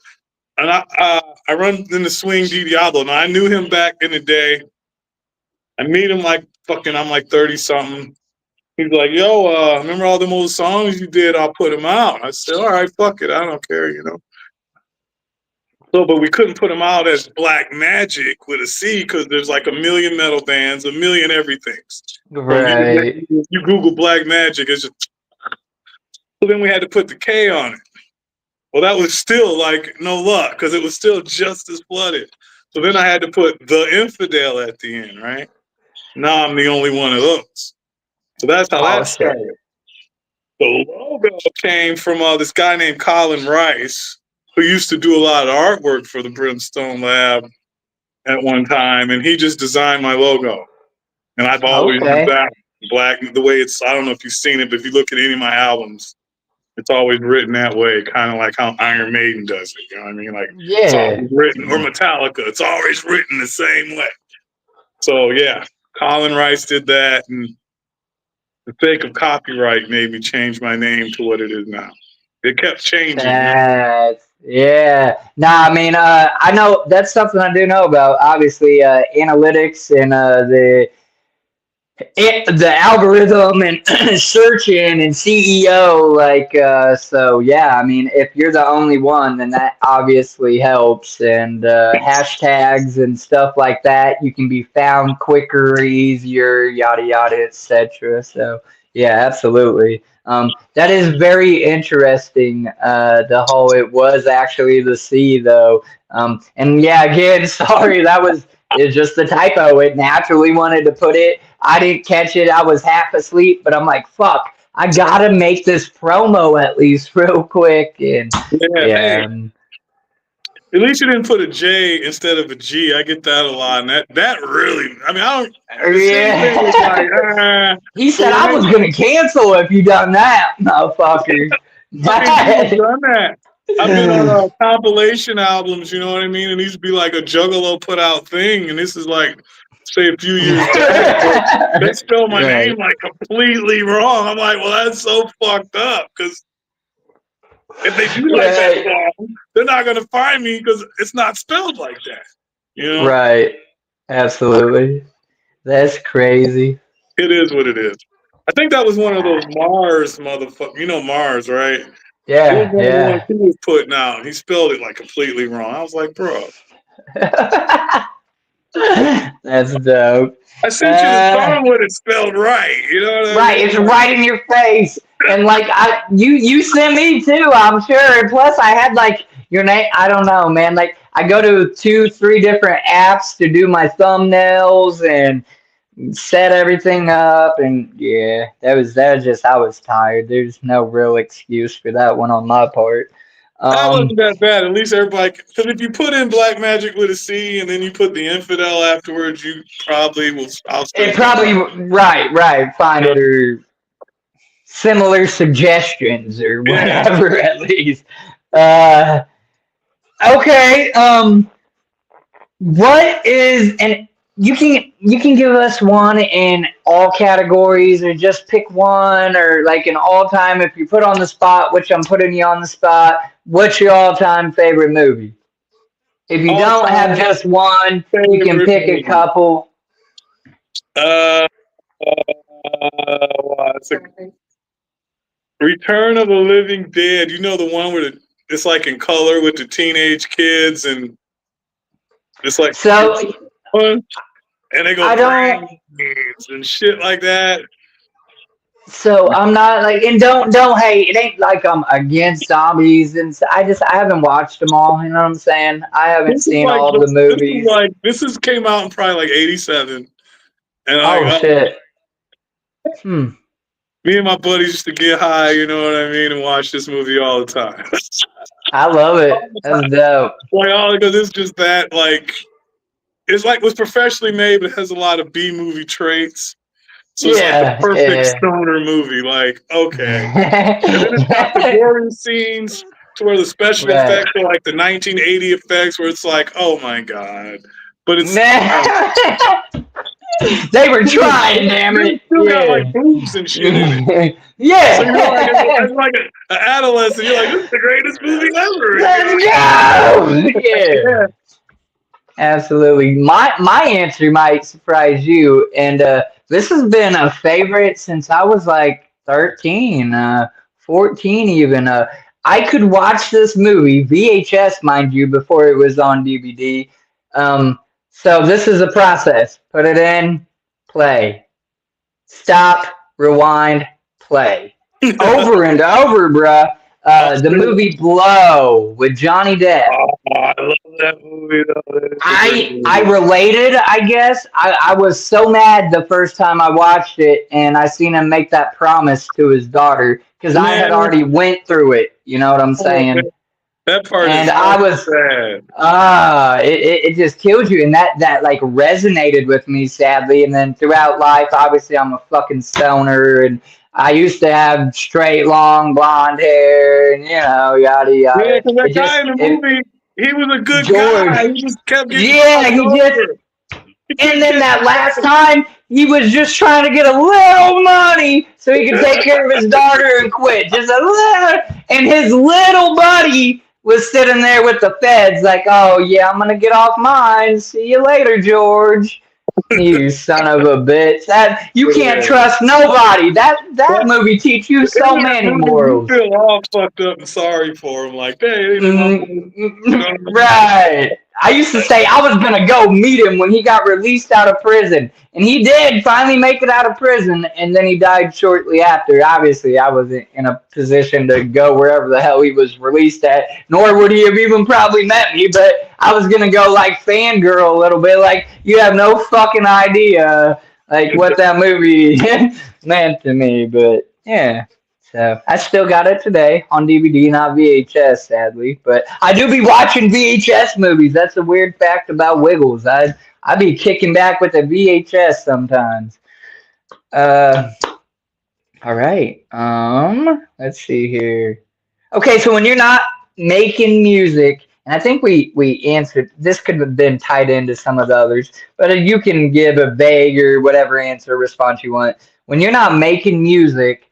and I run into Swing D Diablo. Now I knew him back in the day. I meet him like fucking, I'm like 30 something. He's like, yo, remember all them old songs you did? I'll put them out. I said, all right, fuck it. I don't care, you know. So, but we couldn't put them out as Black Magic with a C because there's like a million metal bands, a million everythings. From right. you Google Black Magic, it's just. So then we had to put the K on it. Well, that was still like no luck because it was still just as flooded. So then I had to put the infidel at the end, right? Now I'm the only one of those. So that's how Oh that shit. started. The logo came from this guy named Colin Rice, who used to do a lot of artwork for the Brimstone Lab. at one time, and he just designed my logo. And I've always used Okay. that black, the way it's, I don't know if you've seen it, but if you look at any of my albums, it's always written that way, kind of like how Iron Maiden does it. You know what I mean? Like, it's Yeah. always written, or Metallica, it's always written the same way. So, yeah, Colin Rice did that, and the sake of copyright made me change my name to what it is now. It kept changing. Yeah. Nah, I mean, I know that's something I do know about. Obviously, analytics and the algorithm and searching and CEO, like, so yeah, I mean, if you're the only one, then that obviously helps. And hashtags and stuff like that, you can be found quicker, easier, yada yada, etc. So yeah, absolutely. That is very interesting. The whole it was actually the C though. And yeah, again, sorry, that was it's just the typo. It naturally wanted to put it. I didn't catch it. I was half asleep, but I'm like, fuck, I gotta make this promo at least real quick. And Yeah, hey, yeah, at least you didn't put a J instead of a G. I get that a lot, and that really, I mean, I don't. The same thing was like, he but said when I was gonna cancel if you done that, motherfucker. I mean, people done that. I've been on compilation albums, you know what I mean? And these would be like a Juggalo put out thing, and this is like, say, a few years back. But they spell my name like completely wrong. I'm like, well, that's so fucked up, because if they do like that song, they're not going to find me because it's not spelled like that. You know? Right. Absolutely. That's crazy. It is what it is. I think that was one of those Mars motherfuckers. You know Mars, right? It was Yeah, one of the ones yeah. he was putting out. He spelled it like completely wrong. I was like, bro. That's dope. I sent you the song with it spelled right. You know what I Right, mean? it's right in your face. And like you sent me too, I'm sure. And plus I had like your name, I don't know, man. Like I go to 2, 3 different apps to do my thumbnails and set everything up, and yeah, that was just I was tired. There's no real excuse for that one on my part. That wasn't that bad. At least everybody, because if you put in Black Magic with a C and then you put the infidel afterwards, you probably will. I'll still It probably right, find it or similar suggestions or whatever at least. Uh okay, what is and you can give us one in all categories or just pick one or like an all time if you put on the spot, which I'm putting you on the spot, what's your all time favorite movie? If you all don't have time just one, you can favorite pick a movie. couple. It's a Return of the Living Dead. You know the one where it's like in color with the teenage kids and it's like So and they go I don't. brains and shit like that. So I'm not like, and don't hate. It ain't like I'm against zombies, and I haven't watched them all. You know what I'm saying? I haven't This is seen like all the movies. this is came out in probably like '87, and Oh like shit. me and my buddies used to get high, you know what I mean, and watch this movie all the time. I love it. That's dope. Like all because it's just that like it's like it was professionally made, but it has a lot of B movie traits. So it's like the Yeah, perfect yeah. stoner movie. Like, okay. And then it's got the gory scenes to where the special Right. effects are like the 1980 effects where it's like, oh my God. But it's They were trying, damn they it. still got Yeah. like boobs and shit in it. Yeah. So you're like, it's like an adolescent. You're like, this is the greatest movie ever. Let's go. Yeah. Absolutely. My answer might surprise you, and this has been a favorite since I was like 13, 14 even. I could watch this movie, VHS, mind you, before it was on DVD. So this is a process. Put it in, play. Stop, rewind, play. Over and over, bruh. The movie Blow with Johnny Depp. Oh, I love that movie though. I related, I guess. I was so mad the first time I watched it, and I seen him make that promise to his daughter because I had already went through it. You know what I'm saying? That part And is I so was, sad. it just killed you, and that like resonated with me, sadly. And then throughout life, obviously, I'm a fucking stoner, and I used to have straight, long, blonde hair, and yada Yeah, yada. because It that guy just in the it movie, he was a good guy. George, He just kept getting yeah, fucked he just. over. He And couldn't then catch that a last break. time, he was just trying to get a little money so he could take care of his daughter and quit. Just a little. And his little buddy was sitting there with the feds, like, oh, yeah, I'm going to get off mine. See you later, George. You son of a bitch. That you can't Yeah. trust nobody. That But movie teach you in so that many movie, you morals. feel all fucked up and sorry for him. Like, hey, you know what I mean? Right. I used to say I was gonna go meet him when he got released out of prison, and he did finally make it out of prison, and then he died shortly after. Obviously, I wasn't in a position to go wherever the hell he was released at, nor would he have even probably met me. But I was gonna go like fangirl a little bit, like you have no fucking idea like what that movie meant to me. But yeah. So I still got it today on DVD, not VHS, sadly. But I do be watching VHS movies. That's a weird fact about Wiggles. I be kicking back with the VHS sometimes. Uh, all right. Let's see here. Okay, so when you're not making music, and I think we answered this could have been tied into some of the others, but you can give a vague or whatever answer response you want. When you're not making music,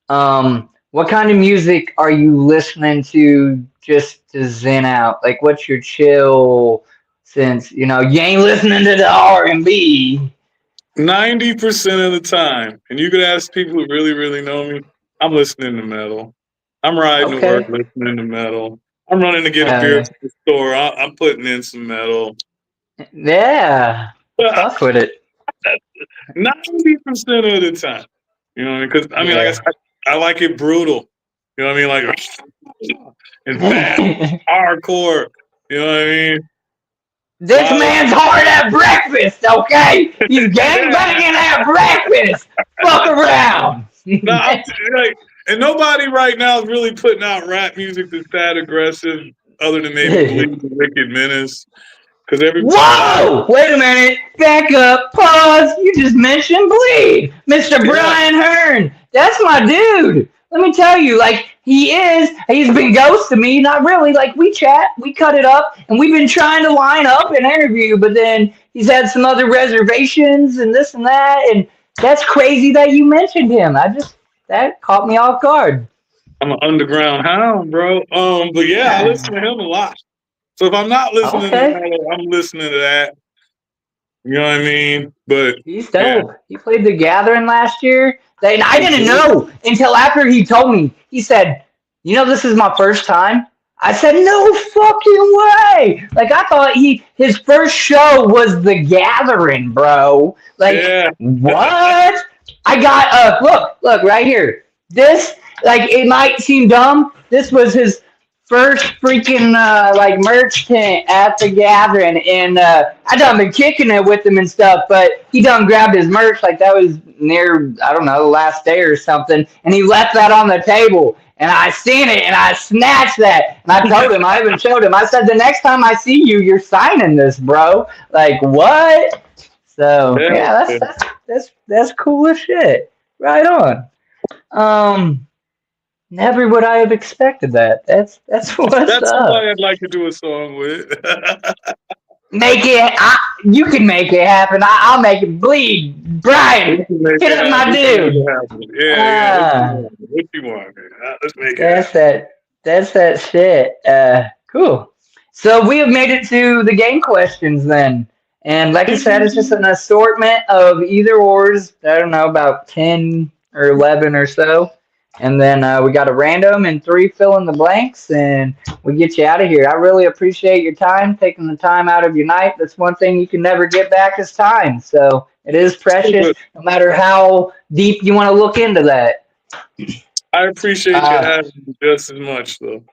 what kind of music are you listening to just to zen out? Like, what's your chill? Since you ain't listening to the R&B. 90% of the time, and you could ask people who really, really know me, I'm listening to metal. I'm riding to work Okay, listening to metal. I'm running to get a hell beer yeah, from the store. I'm putting in some metal. yeah, I fuck with it. 90% of the time. You know what I mean? Because, I mean, like I Yeah. said, I like it brutal. You know what I mean? Like, and fast, hardcore. You know what I mean? This While man's hard at breakfast. Okay, he's gang banging at breakfast. Fuck around. no, like, and nobody right now is really putting out rap music that's that aggressive, other than maybe Bleed the Wicked Menace. Because every Whoa! Wait a minute. Back up. Pause. You just mentioned Bleed. Mr. yeah, Brian Hearn. That's my dude. Let me tell you, like, he's been ghosting me. Not really. Like, we chat, we cut it up, and we've been trying to line up an interview, but then he's had some other reservations and this and that. And that's crazy that you mentioned him. That caught me off guard. I'm an underground hound, bro. But yeah, I listen to him a lot. So if I'm not listening to Okay. metal, I'm listening to that. You know what I mean? But He's yeah, dope. He played the Gathering last year. And I he didn't did. know until after he told me. He said, this is my first time. I said, no fucking way. Like, I thought his first show was the Gathering, bro. Like, Yeah, what? I got, look, right here. This, like, it might seem dumb. This was his first freaking like merch tent at the Gathering, and I done been kicking it with him and stuff, but he done grabbed his merch like that was near, I don't know, the last day or something, and he left that on the table, and I seen it and I snatched that, and I told him, I even showed him, I said, the next time I see you, you're signing this, bro. Like, what? So yeah. yeah, that's cool as shit. Right on. Never would I have expected that. That's what's That's somebody up. I'd like to do a song with. Make it. You can make it happen. I'll make it bleed. We Brian, can make hit it up happen. my We can make dude. it happen. Yeah. Ah, What you want, man? Let's make it that's happen. that. That's that shit. Cool. So we have made it to the game questions then, and like I said, it's just an assortment of either ors. I don't know, about 10 or 11 or so. And then we got a random and 3 fill in the blanks, and we get you out of here. I really appreciate your time, taking the time out of your night. That's one thing you can never get back is time. So it is precious, no matter how deep you want to look into that. I appreciate you Uh, having me just as much, though.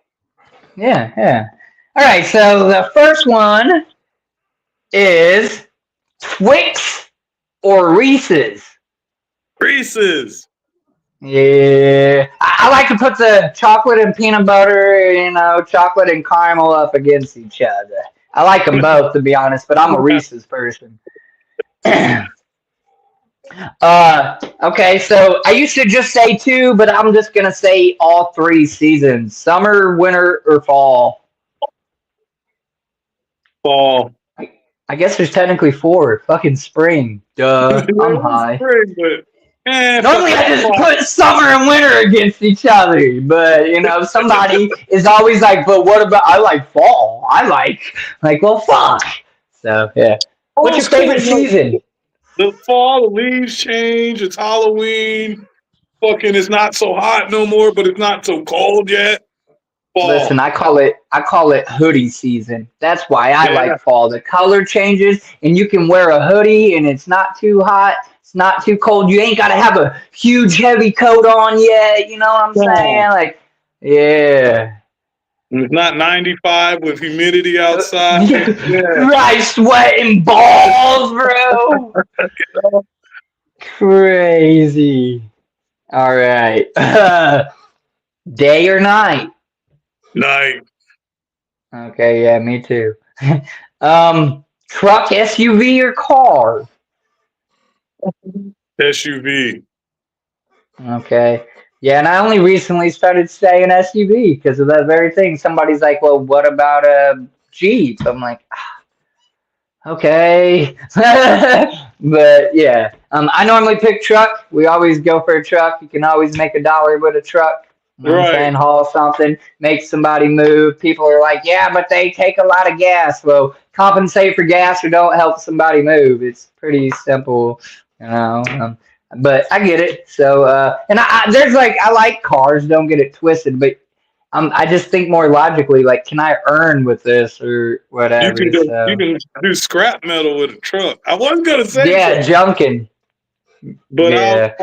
yeah, yeah. All right, so the first one is Twix or Reese's? Reese's. Yeah, I like to put the chocolate and peanut butter, chocolate and caramel up against each other. I like them both, to be honest, but I'm a Reese's person. Okay, so I used to just say two, but I'm just gonna say all three seasons: summer, winter, or fall. Fall. I guess there's technically four. Fucking spring. Duh. I'm high. Spring, but Normally I just put summer and winter against each other, but somebody is always like, but what about I like fall? I like well fuck. So yeah. What's your favorite season? The fall, the leaves change, it's Halloween. Fucking it's not so hot no more, but it's not so cold yet. Fall. Listen, I call it hoodie season. That's why I like fall. The color changes and you can wear a hoodie and it's not too hot. It's not too cold. You ain't gotta have a huge heavy coat on yet. You know what I'm saying? Like, yeah. It's not 95 with humidity outside. Right, sweating balls, bro. Crazy. All right. Day or night? Night. Okay, yeah, me too. Truck, SUV, or car? SUV. Okay. Yeah, and I only recently started saying SUV because of that very thing. Somebody's like, well, what about a Jeep? I'm like, okay. But yeah, I normally pick truck. We always go for a truck. You can always make $1 with a truck. You know what I'm saying? Haul something, make somebody move. People are like, yeah, but they take a lot of gas. Well, compensate for gas or don't help somebody move. It's pretty simple, but I get it. So, and I like cars. Don't get it twisted, but I just think more logically. Like, can I earn with this or whatever? You can do scrap metal with a truck. I wasn't gonna say junking. But yeah.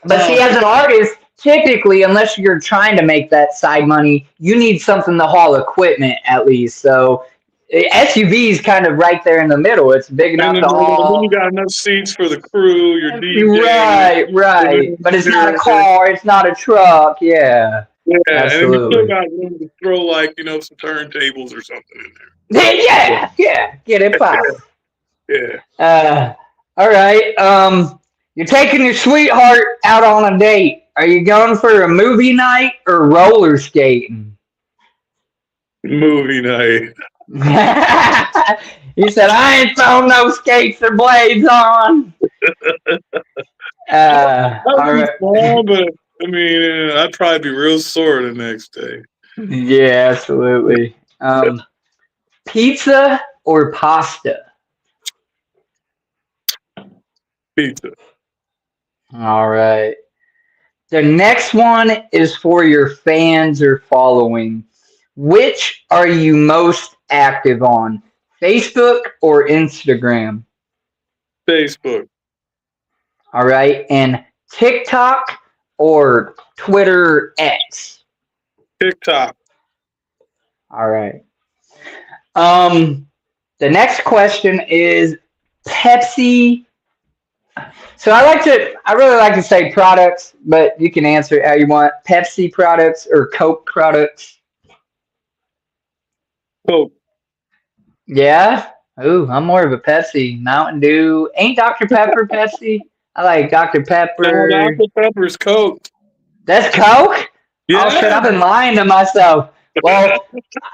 But see, as an artist, typically, unless you're trying to make that side money, you need something to haul equipment at least. So SUV is kind of right there in the middle. It's big enough to haul. You got enough seats for the crew, your DJ. Right. But it's not a car. It's not a truck. Yeah. Yeah, absolutely. And you still got room to throw some turntables or something in there. Yeah. Get it poppin'. Yeah. All right. You're taking your sweetheart out on a date. Are you going for a movie night or roller skating? Movie night. He said, I ain't throwing no skates or blades on. All right. Fun, but I'd probably be real sore the next day. Yeah, absolutely. Pizza or pasta? Pizza. All right. The next one is for your fans or following. Which are you most active on? Facebook or Instagram? Facebook. All right. And TikTok or Twitter X? TikTok. All right. The next question is Pepsi. So I really like to say products, but you can answer it how you want. Pepsi products or Coke products? Coke. Yeah? Ooh, I'm more of a Pepsi. Mountain Dew. Ain't Dr. Pepper Pepsi? I like Dr. Pepper. No, Dr. Pepper's Coke. That's Coke? Yeah. Oh, shit, I've been lying to myself. Well,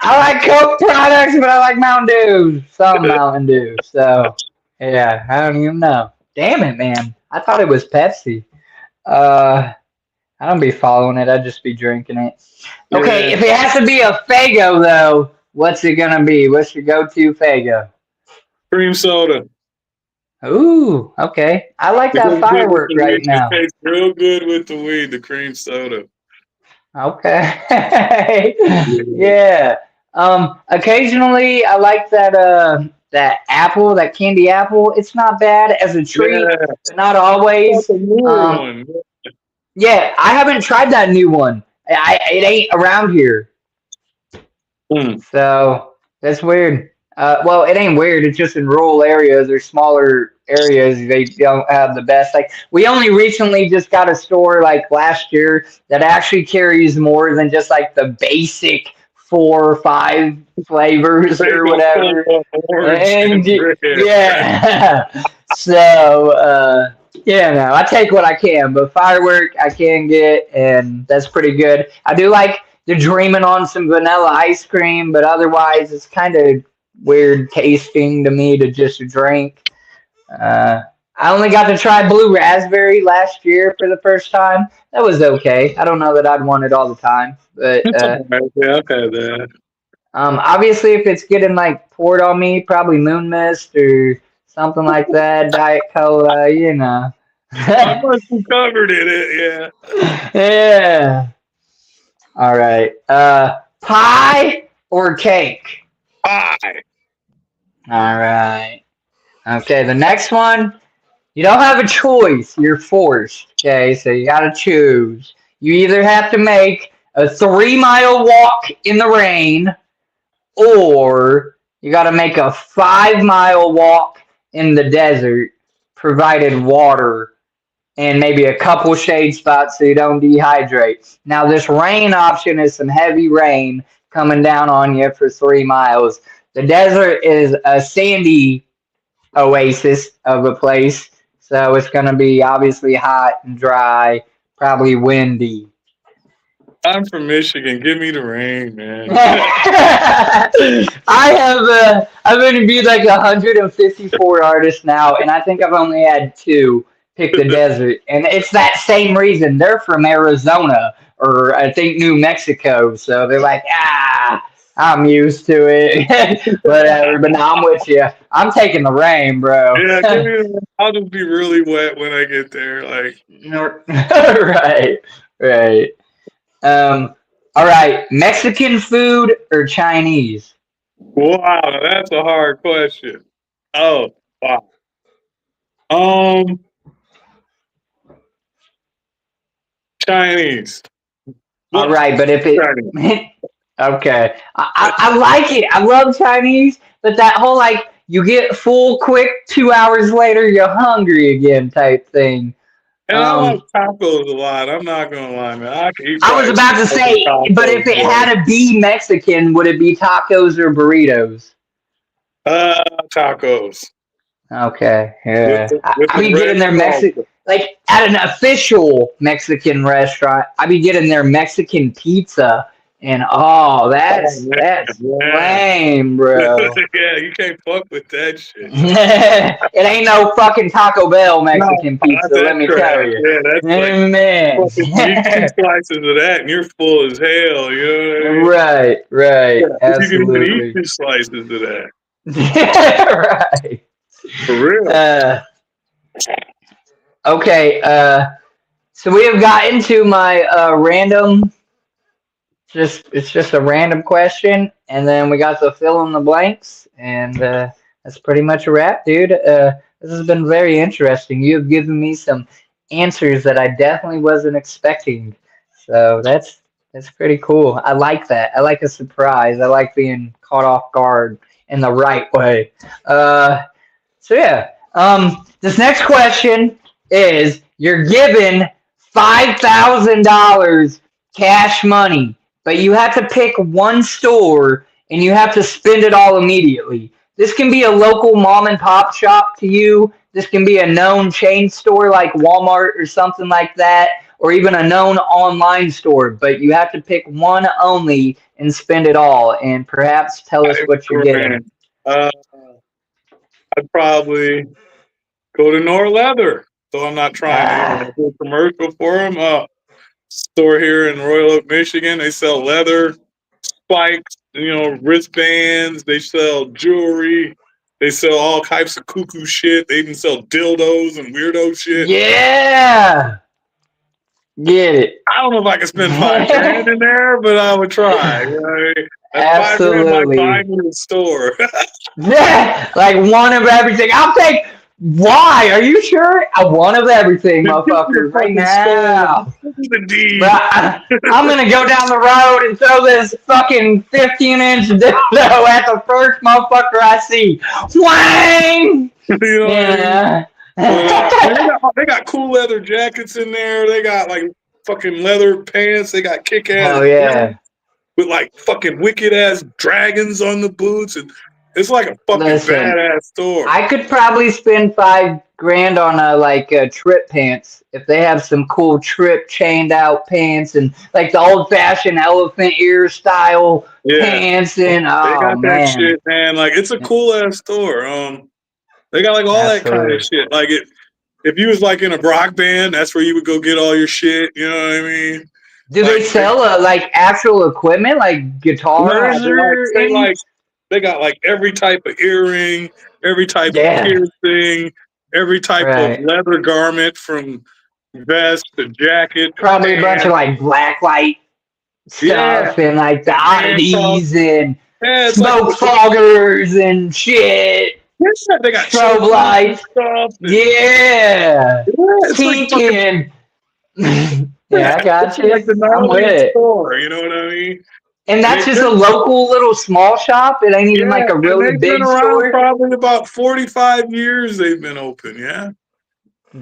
I like Coke products, but I like Mountain Dew. Some Mountain Dew. So, yeah, I don't even know. Damn it, man. I thought it was Pepsi. I don't be following it. I'd just be drinking it. Okay, if it has to be a Faygo, though, what's it going to be? What's your go-to Faygo? Cream soda. Ooh, okay. I like that firework right now. It tastes real good with the weed, the cream soda. Okay. Yeah. Occasionally I like that apple, that candy apple. It's not bad as a treat, but not always. Yeah, I haven't tried that new one. It ain't around here. So that's weird. Well, it ain't weird. It's just in rural areas or smaller areas they don't have the best. Like we only recently just got a store like last year that actually carries more than just like the basic 4 or 5 flavors or whatever. Rainbow, orange, And and red. yeah, so yeah, no, I take what I can, but firework I can get, and that's pretty good. I do like the dreaming on some vanilla ice cream, but otherwise it's kind of weird tasting to me to just drink. Uh, I only got to try blue raspberry last year for the first time. That was okay. I don't know that I'd want it all the time, but It's all right. Yeah, I've had that. obviously if it's getting like poured on me, probably Moon Mist or something like that, Diet Cola, you know. I must be covered in it. Yeah. All right. Pie or cake? Yeah. Pie. All right. Okay, the next one, you don't have a choice. You're forced. Okay, so you got to choose. You either have to make a 3 mile walk in the rain, or you got to make a 5 mile walk in the desert, provided water and maybe a couple shade spots so you don't dehydrate. Now, this rain option is some heavy rain coming down on you for 3 miles. The desert is a sandy oasis of a place, so it's going to be obviously hot and dry, probably windy. I'm from Michigan. Give me the rain, man. I've interviewed like 154 artists now, and I think I've only had 2 pick the desert, and it's that same reason. They're from Arizona or I think New Mexico, so they're like, I'm used to it, whatever. But now I'm with you. I'm taking the rain, bro. Yeah, give me the rain. I'll just be really wet when I get there. Like, Right, right. All right, Mexican food or Chinese? wow, that's a hard question. Oh, wow. Um, Chinese. All Well, right, but if Chinese. it, okay, I like it. I love Chinese, but that whole like you get full quick, 2 hours later you're hungry again type thing. And I like Um, tacos a lot. I'm not gonna lie, man. I can eat I was probably about to 2 say, but if tacos. it had to be Mexican, would it be tacos or burritos? Tacos Okay, with yeah. the, I, with I the be red getting their Mexican, salsa. like at an official Mexican restaurant. I be getting their Mexican pizza, and oh, Oh that's man, lame, bro. yeah, you can't fuck with that shit. It ain't no fucking Taco Bell No, Mexican not pizza, that let me tell trash. you. Yeah, that's like Man. fucking eat 2 slices of that, and you're full as hell. You know what I mean? Right, right, Yeah, if you can even eat absolutely. 2 slices of that, Right. for real. Uh, okay, so we have gotten to my random. Just it's just a random question, and then we got to fill in the blanks, and that's pretty much a wrap, dude. This has been very interesting. You have given me some answers that I definitely wasn't expecting, so that's pretty cool. I like that. I like a surprise. I like being caught off guard in the right way. So yeah, this next question is: you're given $5,000 cash money, but you have to pick one store and you have to spend it all immediately. This can be a local mom and pop shop to you. This can be a known chain store like Walmart or something like that, or even a known online store. But you have to pick one only and spend it all, and perhaps tell us what you're getting. Grand. Uh, I'd probably go to Nor Leather. So I'm not trying to, Ah, do a commercial for them. Store here in Royal Oak, Michigan. They sell leather, spikes, wristbands. They sell jewelry. They sell all types of cuckoo shit. They even sell dildos and weirdo shit. yeah, get it. I don't know if I can spend $5,000 in there, but I would try. You know what I mean? That $5,000 might buy Absolutely. me a store. Yeah, like one of everything. I'll take Why? Are you sure? I want of everything, motherfucker, right now. This is the D. Bro, I'm gonna go down the road and throw this fucking 15-inch dildo at the first motherfucker I see. Wang! You know Yeah. what I mean? They got cool leather jackets in there. They got like fucking leather pants. They got kick ass. Oh yeah. With like fucking wicked ass dragons on the boots, and it's like a fucking badass store. I could probably spend $5,000 on trip pants if they have some cool trip chained out pants and like the old fashioned elephant ear style pants and they got that shit, man. Like it's a cool ass store. They got like all that kind of shit. Like if you was like in a rock band, that's where you would go get all your shit. You know what I mean? Do they sell like actual equipment, like guitars? They got like every type of earring, every type of piercing, every type of leather garment from vest to jacket. Probably a bunch of like blacklight stuff and like the oddities and smoke foggers and shit. They got strobe lights. Tinkin. Yeah, I got you. Like the '90s store, you know what I mean? And that's just a local little small shop. It ain't even like a really big store. Probably about 45 years they've been open. Yeah.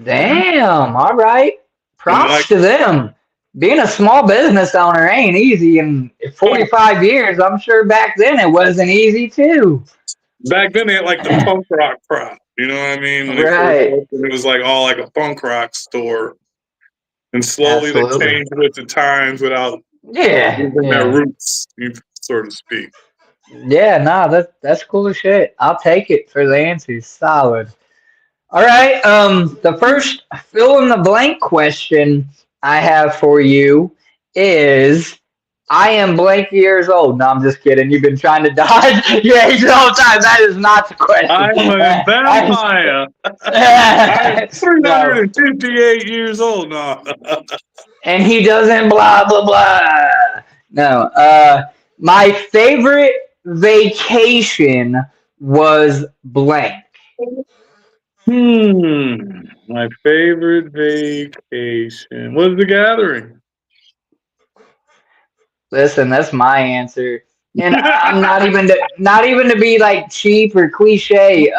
Damn. All right. Props to them. Being a small business owner ain't easy. And 45 years, I'm sure back then it wasn't easy too. Back then they had like the punk rock crowd. You know what I mean? When they first opened, it was like all like a punk rock store. And slowly they changed with the times without losing their roots, so to speak. Yeah, nah, that's cool as shit. I'll take it for the answers. Solid. All right. The first fill in the blank question I have for you is I am blank years old. No, I'm just kidding. You've been trying to dodge your age the whole time. That is not the question. I'm a vampire. I'm 358 years old now. And he doesn't blah, blah, blah. No. My favorite vacation was blank. My favorite vacation was The Gathering. Listen, that's my answer, and I'm not even to be like cheap or cliche.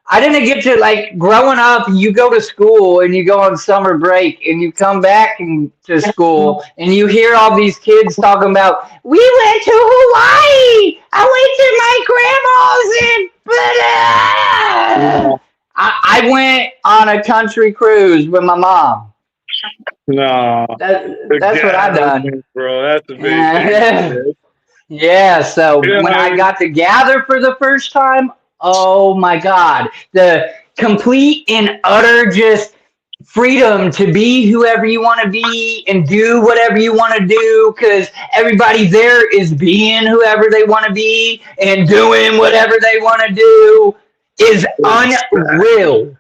I didn't get to like growing up. You go to school and you go on summer break and you come back to school and you hear all these kids talking about we went to Hawaii. I went to my grandma's and I went on a country cruise with my mom. No, that's what I done, bro. That's a big yeah. So when I got to gather for the first time, oh my God, the complete and utter just freedom to be whoever you want to be and do whatever you want to do because everybody there is being whoever they want to be and doing whatever they want to do is unreal.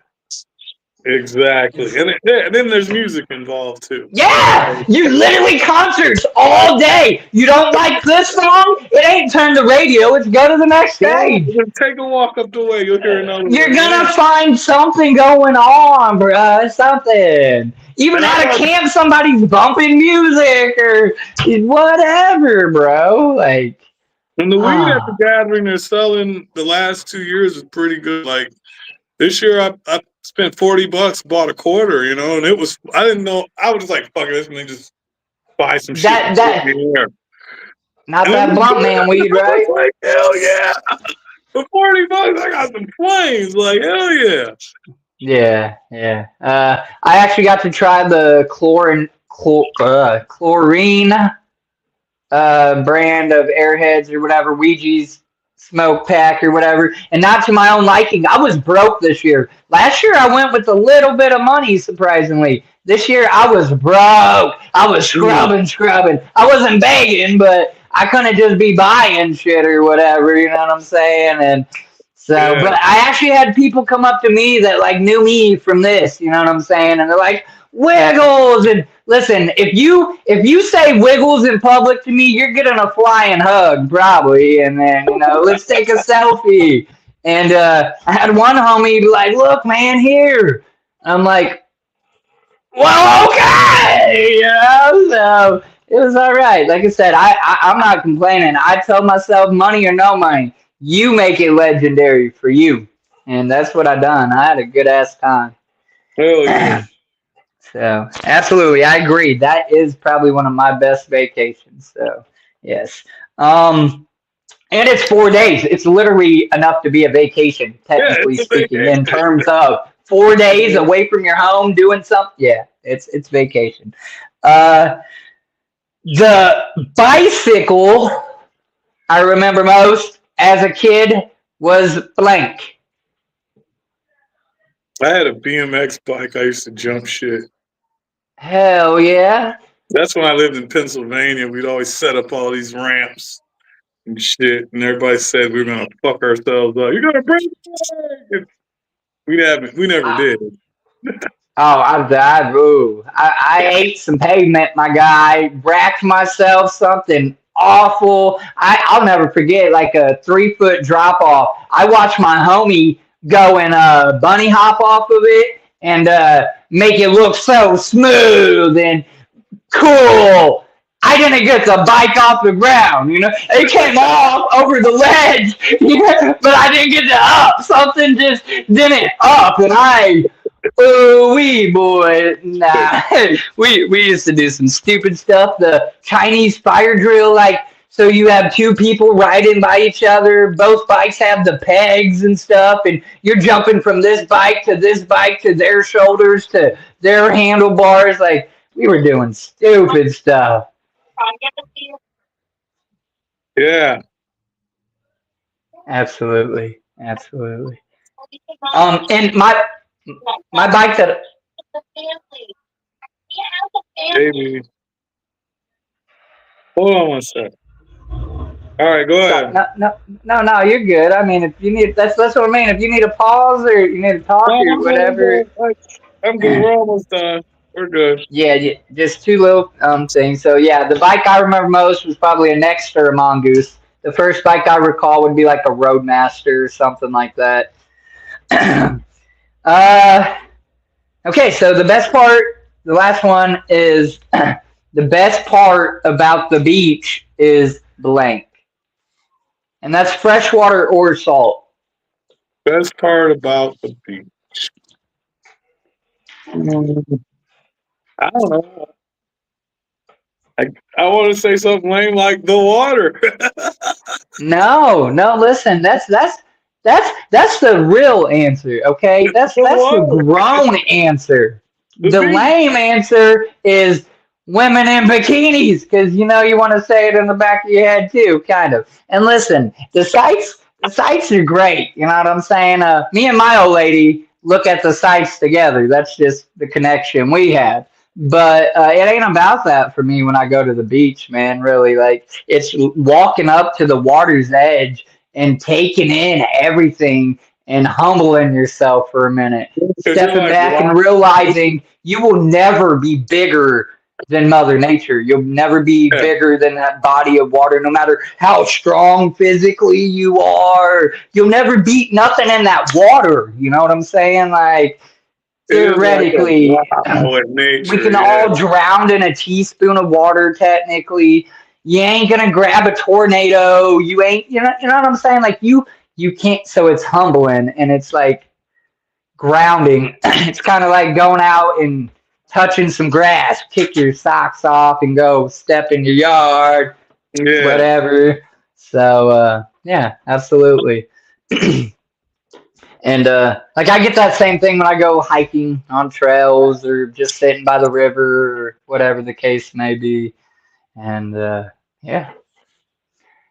Exactly. And then there's music involved too. Yeah! You literally concerts all day. You don't like this song? It ain't turn the radio. It's go to the next stage. Take a walk up the way. You'll hear another You're going to find something going on, bruh. Something. Even at a camp, somebody's bumping music or whatever, bro. Like. And the weed at the gathering they're selling the last 2 years is pretty good. Like this year I spent $40, bought a quarter, you know, and it was, I didn't know, I was just like, fuck it, let's just buy some shit. Not that blunt man weed, right? Like, hell yeah. For $40, I got some flames. Like, hell yeah. Yeah. I actually got to try the chlorine brand of Airheads or whatever, Ouija's smoke pack or whatever, and not to my own liking. I was broke this year. Last year I went with a little bit of money, surprisingly. This year I was broke. I was scrubbing. I wasn't begging, but I couldn't just be buying shit or whatever, you know what I'm saying? And so, but I actually had people come up to me that like knew me from this, you know what I'm saying? And they're like, Wiggles, and listen, if you say Wiggles in public to me, you're getting a flying hug probably, and then let's take a selfie. And I had one homie be like, "Look, man, here." I'm like, "Well, okay." So it was all right. Like I said, I'm not complaining. I tell myself, money or no money, you make it legendary for you, and that's what I done. I had a good ass time. Hell yeah. So absolutely, I agree. That is probably one of my best vacations. So yes. And it's 4 days. It's literally enough to be a vacation, Yeah, technically it's a speaking, in vacation. terms of 4 days away from your home doing something. Yeah, it's vacation. Uh, the bicycle I remember most as a kid was blank. I had a BMX bike. I used to jump shit. Hell yeah. That's when I lived in Pennsylvania. We'd always set up all these ramps and shit, and everybody said we were gonna fuck ourselves up. You're gonna break the leg. We never did. Oh, I died. Ooh. I ate some pavement, my guy. Racked myself something awful. I'll never forget, like a 3 foot drop off. I watched my homie go and bunny hop off of it and make it look so smooth and cool. I didn't get the bike off the ground, It came off over the ledge, but I didn't get the up. Something just didn't up, and oh wee boy, nah. we used to do some stupid stuff. The Chinese fire drill, like so you have two people riding by each other. Both bikes have the pegs and stuff, and you're jumping from this bike to this bike to their shoulders to their handlebars. Like we were doing stupid stuff. Yeah. Absolutely, absolutely. And my bike that Maybe. Hold on one sec. All right, go so, ahead. no, you're good. I mean, if you need that's what I mean. If you need a pause or you need to talk No, or whatever, I'm good. We're almost done. We're good. yeah, just two little things. So yeah, the bike I remember most was probably a Next or a Mongoose. The first bike I recall would be like a Roadmaster or something like that. uh, okay, so the best part, the last one is the best part about the beach is blank, and that's freshwater or salt. Best part about the beach. I don't know. I want to say something lame like the water. No, listen, that's the real answer, okay? That's The the water. grown answer. The The beach. lame answer is women in bikinis, because you want to say it in the back of your head too, kind of. And listen, the sights are great. You know what I'm saying? Me and my old lady look at the sights together. That's just the connection we have. But it ain't about that for me when I go to the beach, man. Really, like it's walking up to the water's edge and taking in everything and humbling yourself for a minute, Because you're stepping like, back and wow. realizing you will never be bigger than Mother Nature. You'll never be bigger than that body of water, no matter how strong physically you are. You'll never beat nothing in that water. You know what I'm saying? Like, It is like a theoretically, wow in we nature. can Yeah. all drown in a teaspoon of water, technically. You ain't gonna grab a tornado. You ain't, you know what I'm saying? Like, you can't, so it's humbling and it's like grounding. It's kind of like going out and touching some grass, kick your socks off and go step in your yard, Yeah. whatever. So yeah, absolutely. And like I get that same thing when I go hiking on trails or just sitting by the river or whatever the case may be. And yeah.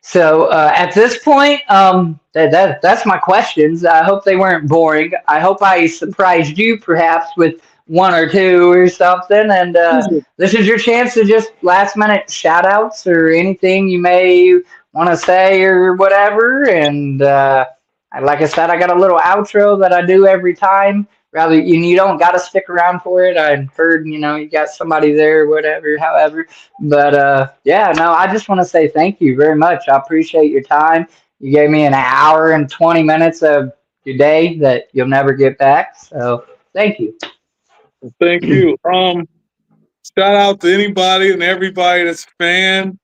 So at this point, that's my questions. I hope they weren't boring. I hope I surprised you perhaps with one or two or something. And this is your chance to just last minute shout outs or anything you may want to say or whatever. And like I said, I got a little outro that I do every time. Rather, you don't got to stick around for it. I heard, you got somebody there, whatever, however. But yeah, no, I just want to say thank you very much. I appreciate your time. You gave me an hour and 20 minutes of your day that you'll never get back. So thank you. Thank you. Shout out to anybody and everybody that's a fan.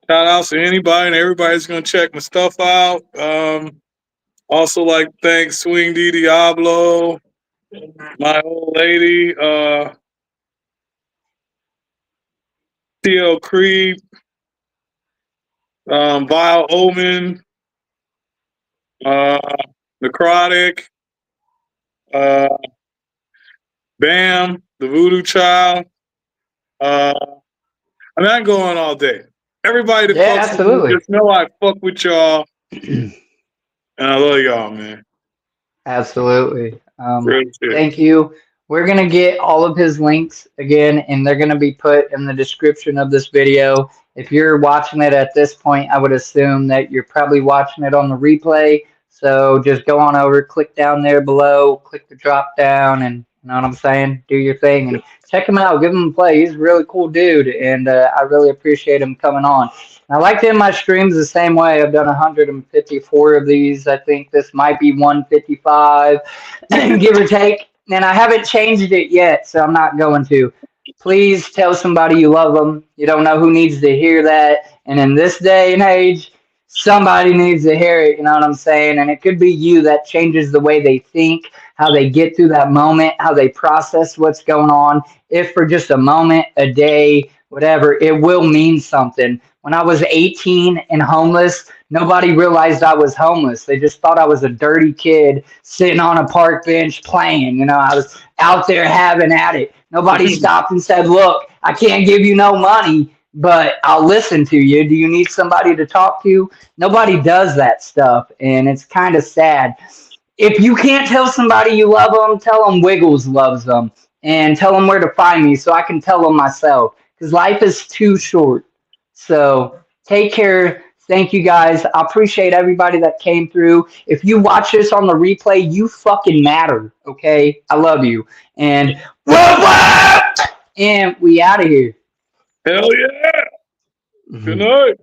Shout out to anybody and everybody that's gonna check my stuff out. Also like thanks Swing D Diablo, my old lady, TL Creep, Vile Omen, uh, Necrotic, uh, Bam, the Voodoo Child. I mean, I can go on all day. Everybody that Yeah, fucks with me, absolutely. just know I fuck with y'all, and I love y'all, man. Absolutely. Real shit. Thank you. We're going to get all of his links again, and they're going to be put in the description of this video. If you're watching it at this point, I would assume that you're probably watching it on the replay. So just go on over, click down there below, click the drop down, and you know what I'm saying? Do your thing and check him out. Give him a play. He's a really cool dude, and I really appreciate him coming on. I like to end my streams the same way. I've done 154 of these. I think this might be 155, give or take. And I haven't changed it yet, so I'm not going to. Please tell somebody you love them. You don't know who needs to hear that. And in this day and age, somebody needs to hear it. You know what I'm saying? And it could be you that changes the way they think, how they get through that moment, how they process what's going on. If for just a moment, a day, whatever, it will mean something. When I was 18 and homeless, nobody realized I was homeless. They just thought I was a dirty kid sitting on a park bench playing. You know, I was out there having at it. Nobody stopped and said, look, I can't give you no money, but I'll listen to you. Do you need somebody to talk to? Nobody does that stuff, and it's kind of sad. If you can't tell somebody you love them, tell them Wiggles loves them, and tell them where to find me so I can tell them myself, because life is too short. So take care. Thank you guys. I appreciate everybody that came through. If you watch this on the replay, you fucking matter. Okay? I love you. And and we out of here. Hell yeah. Good night.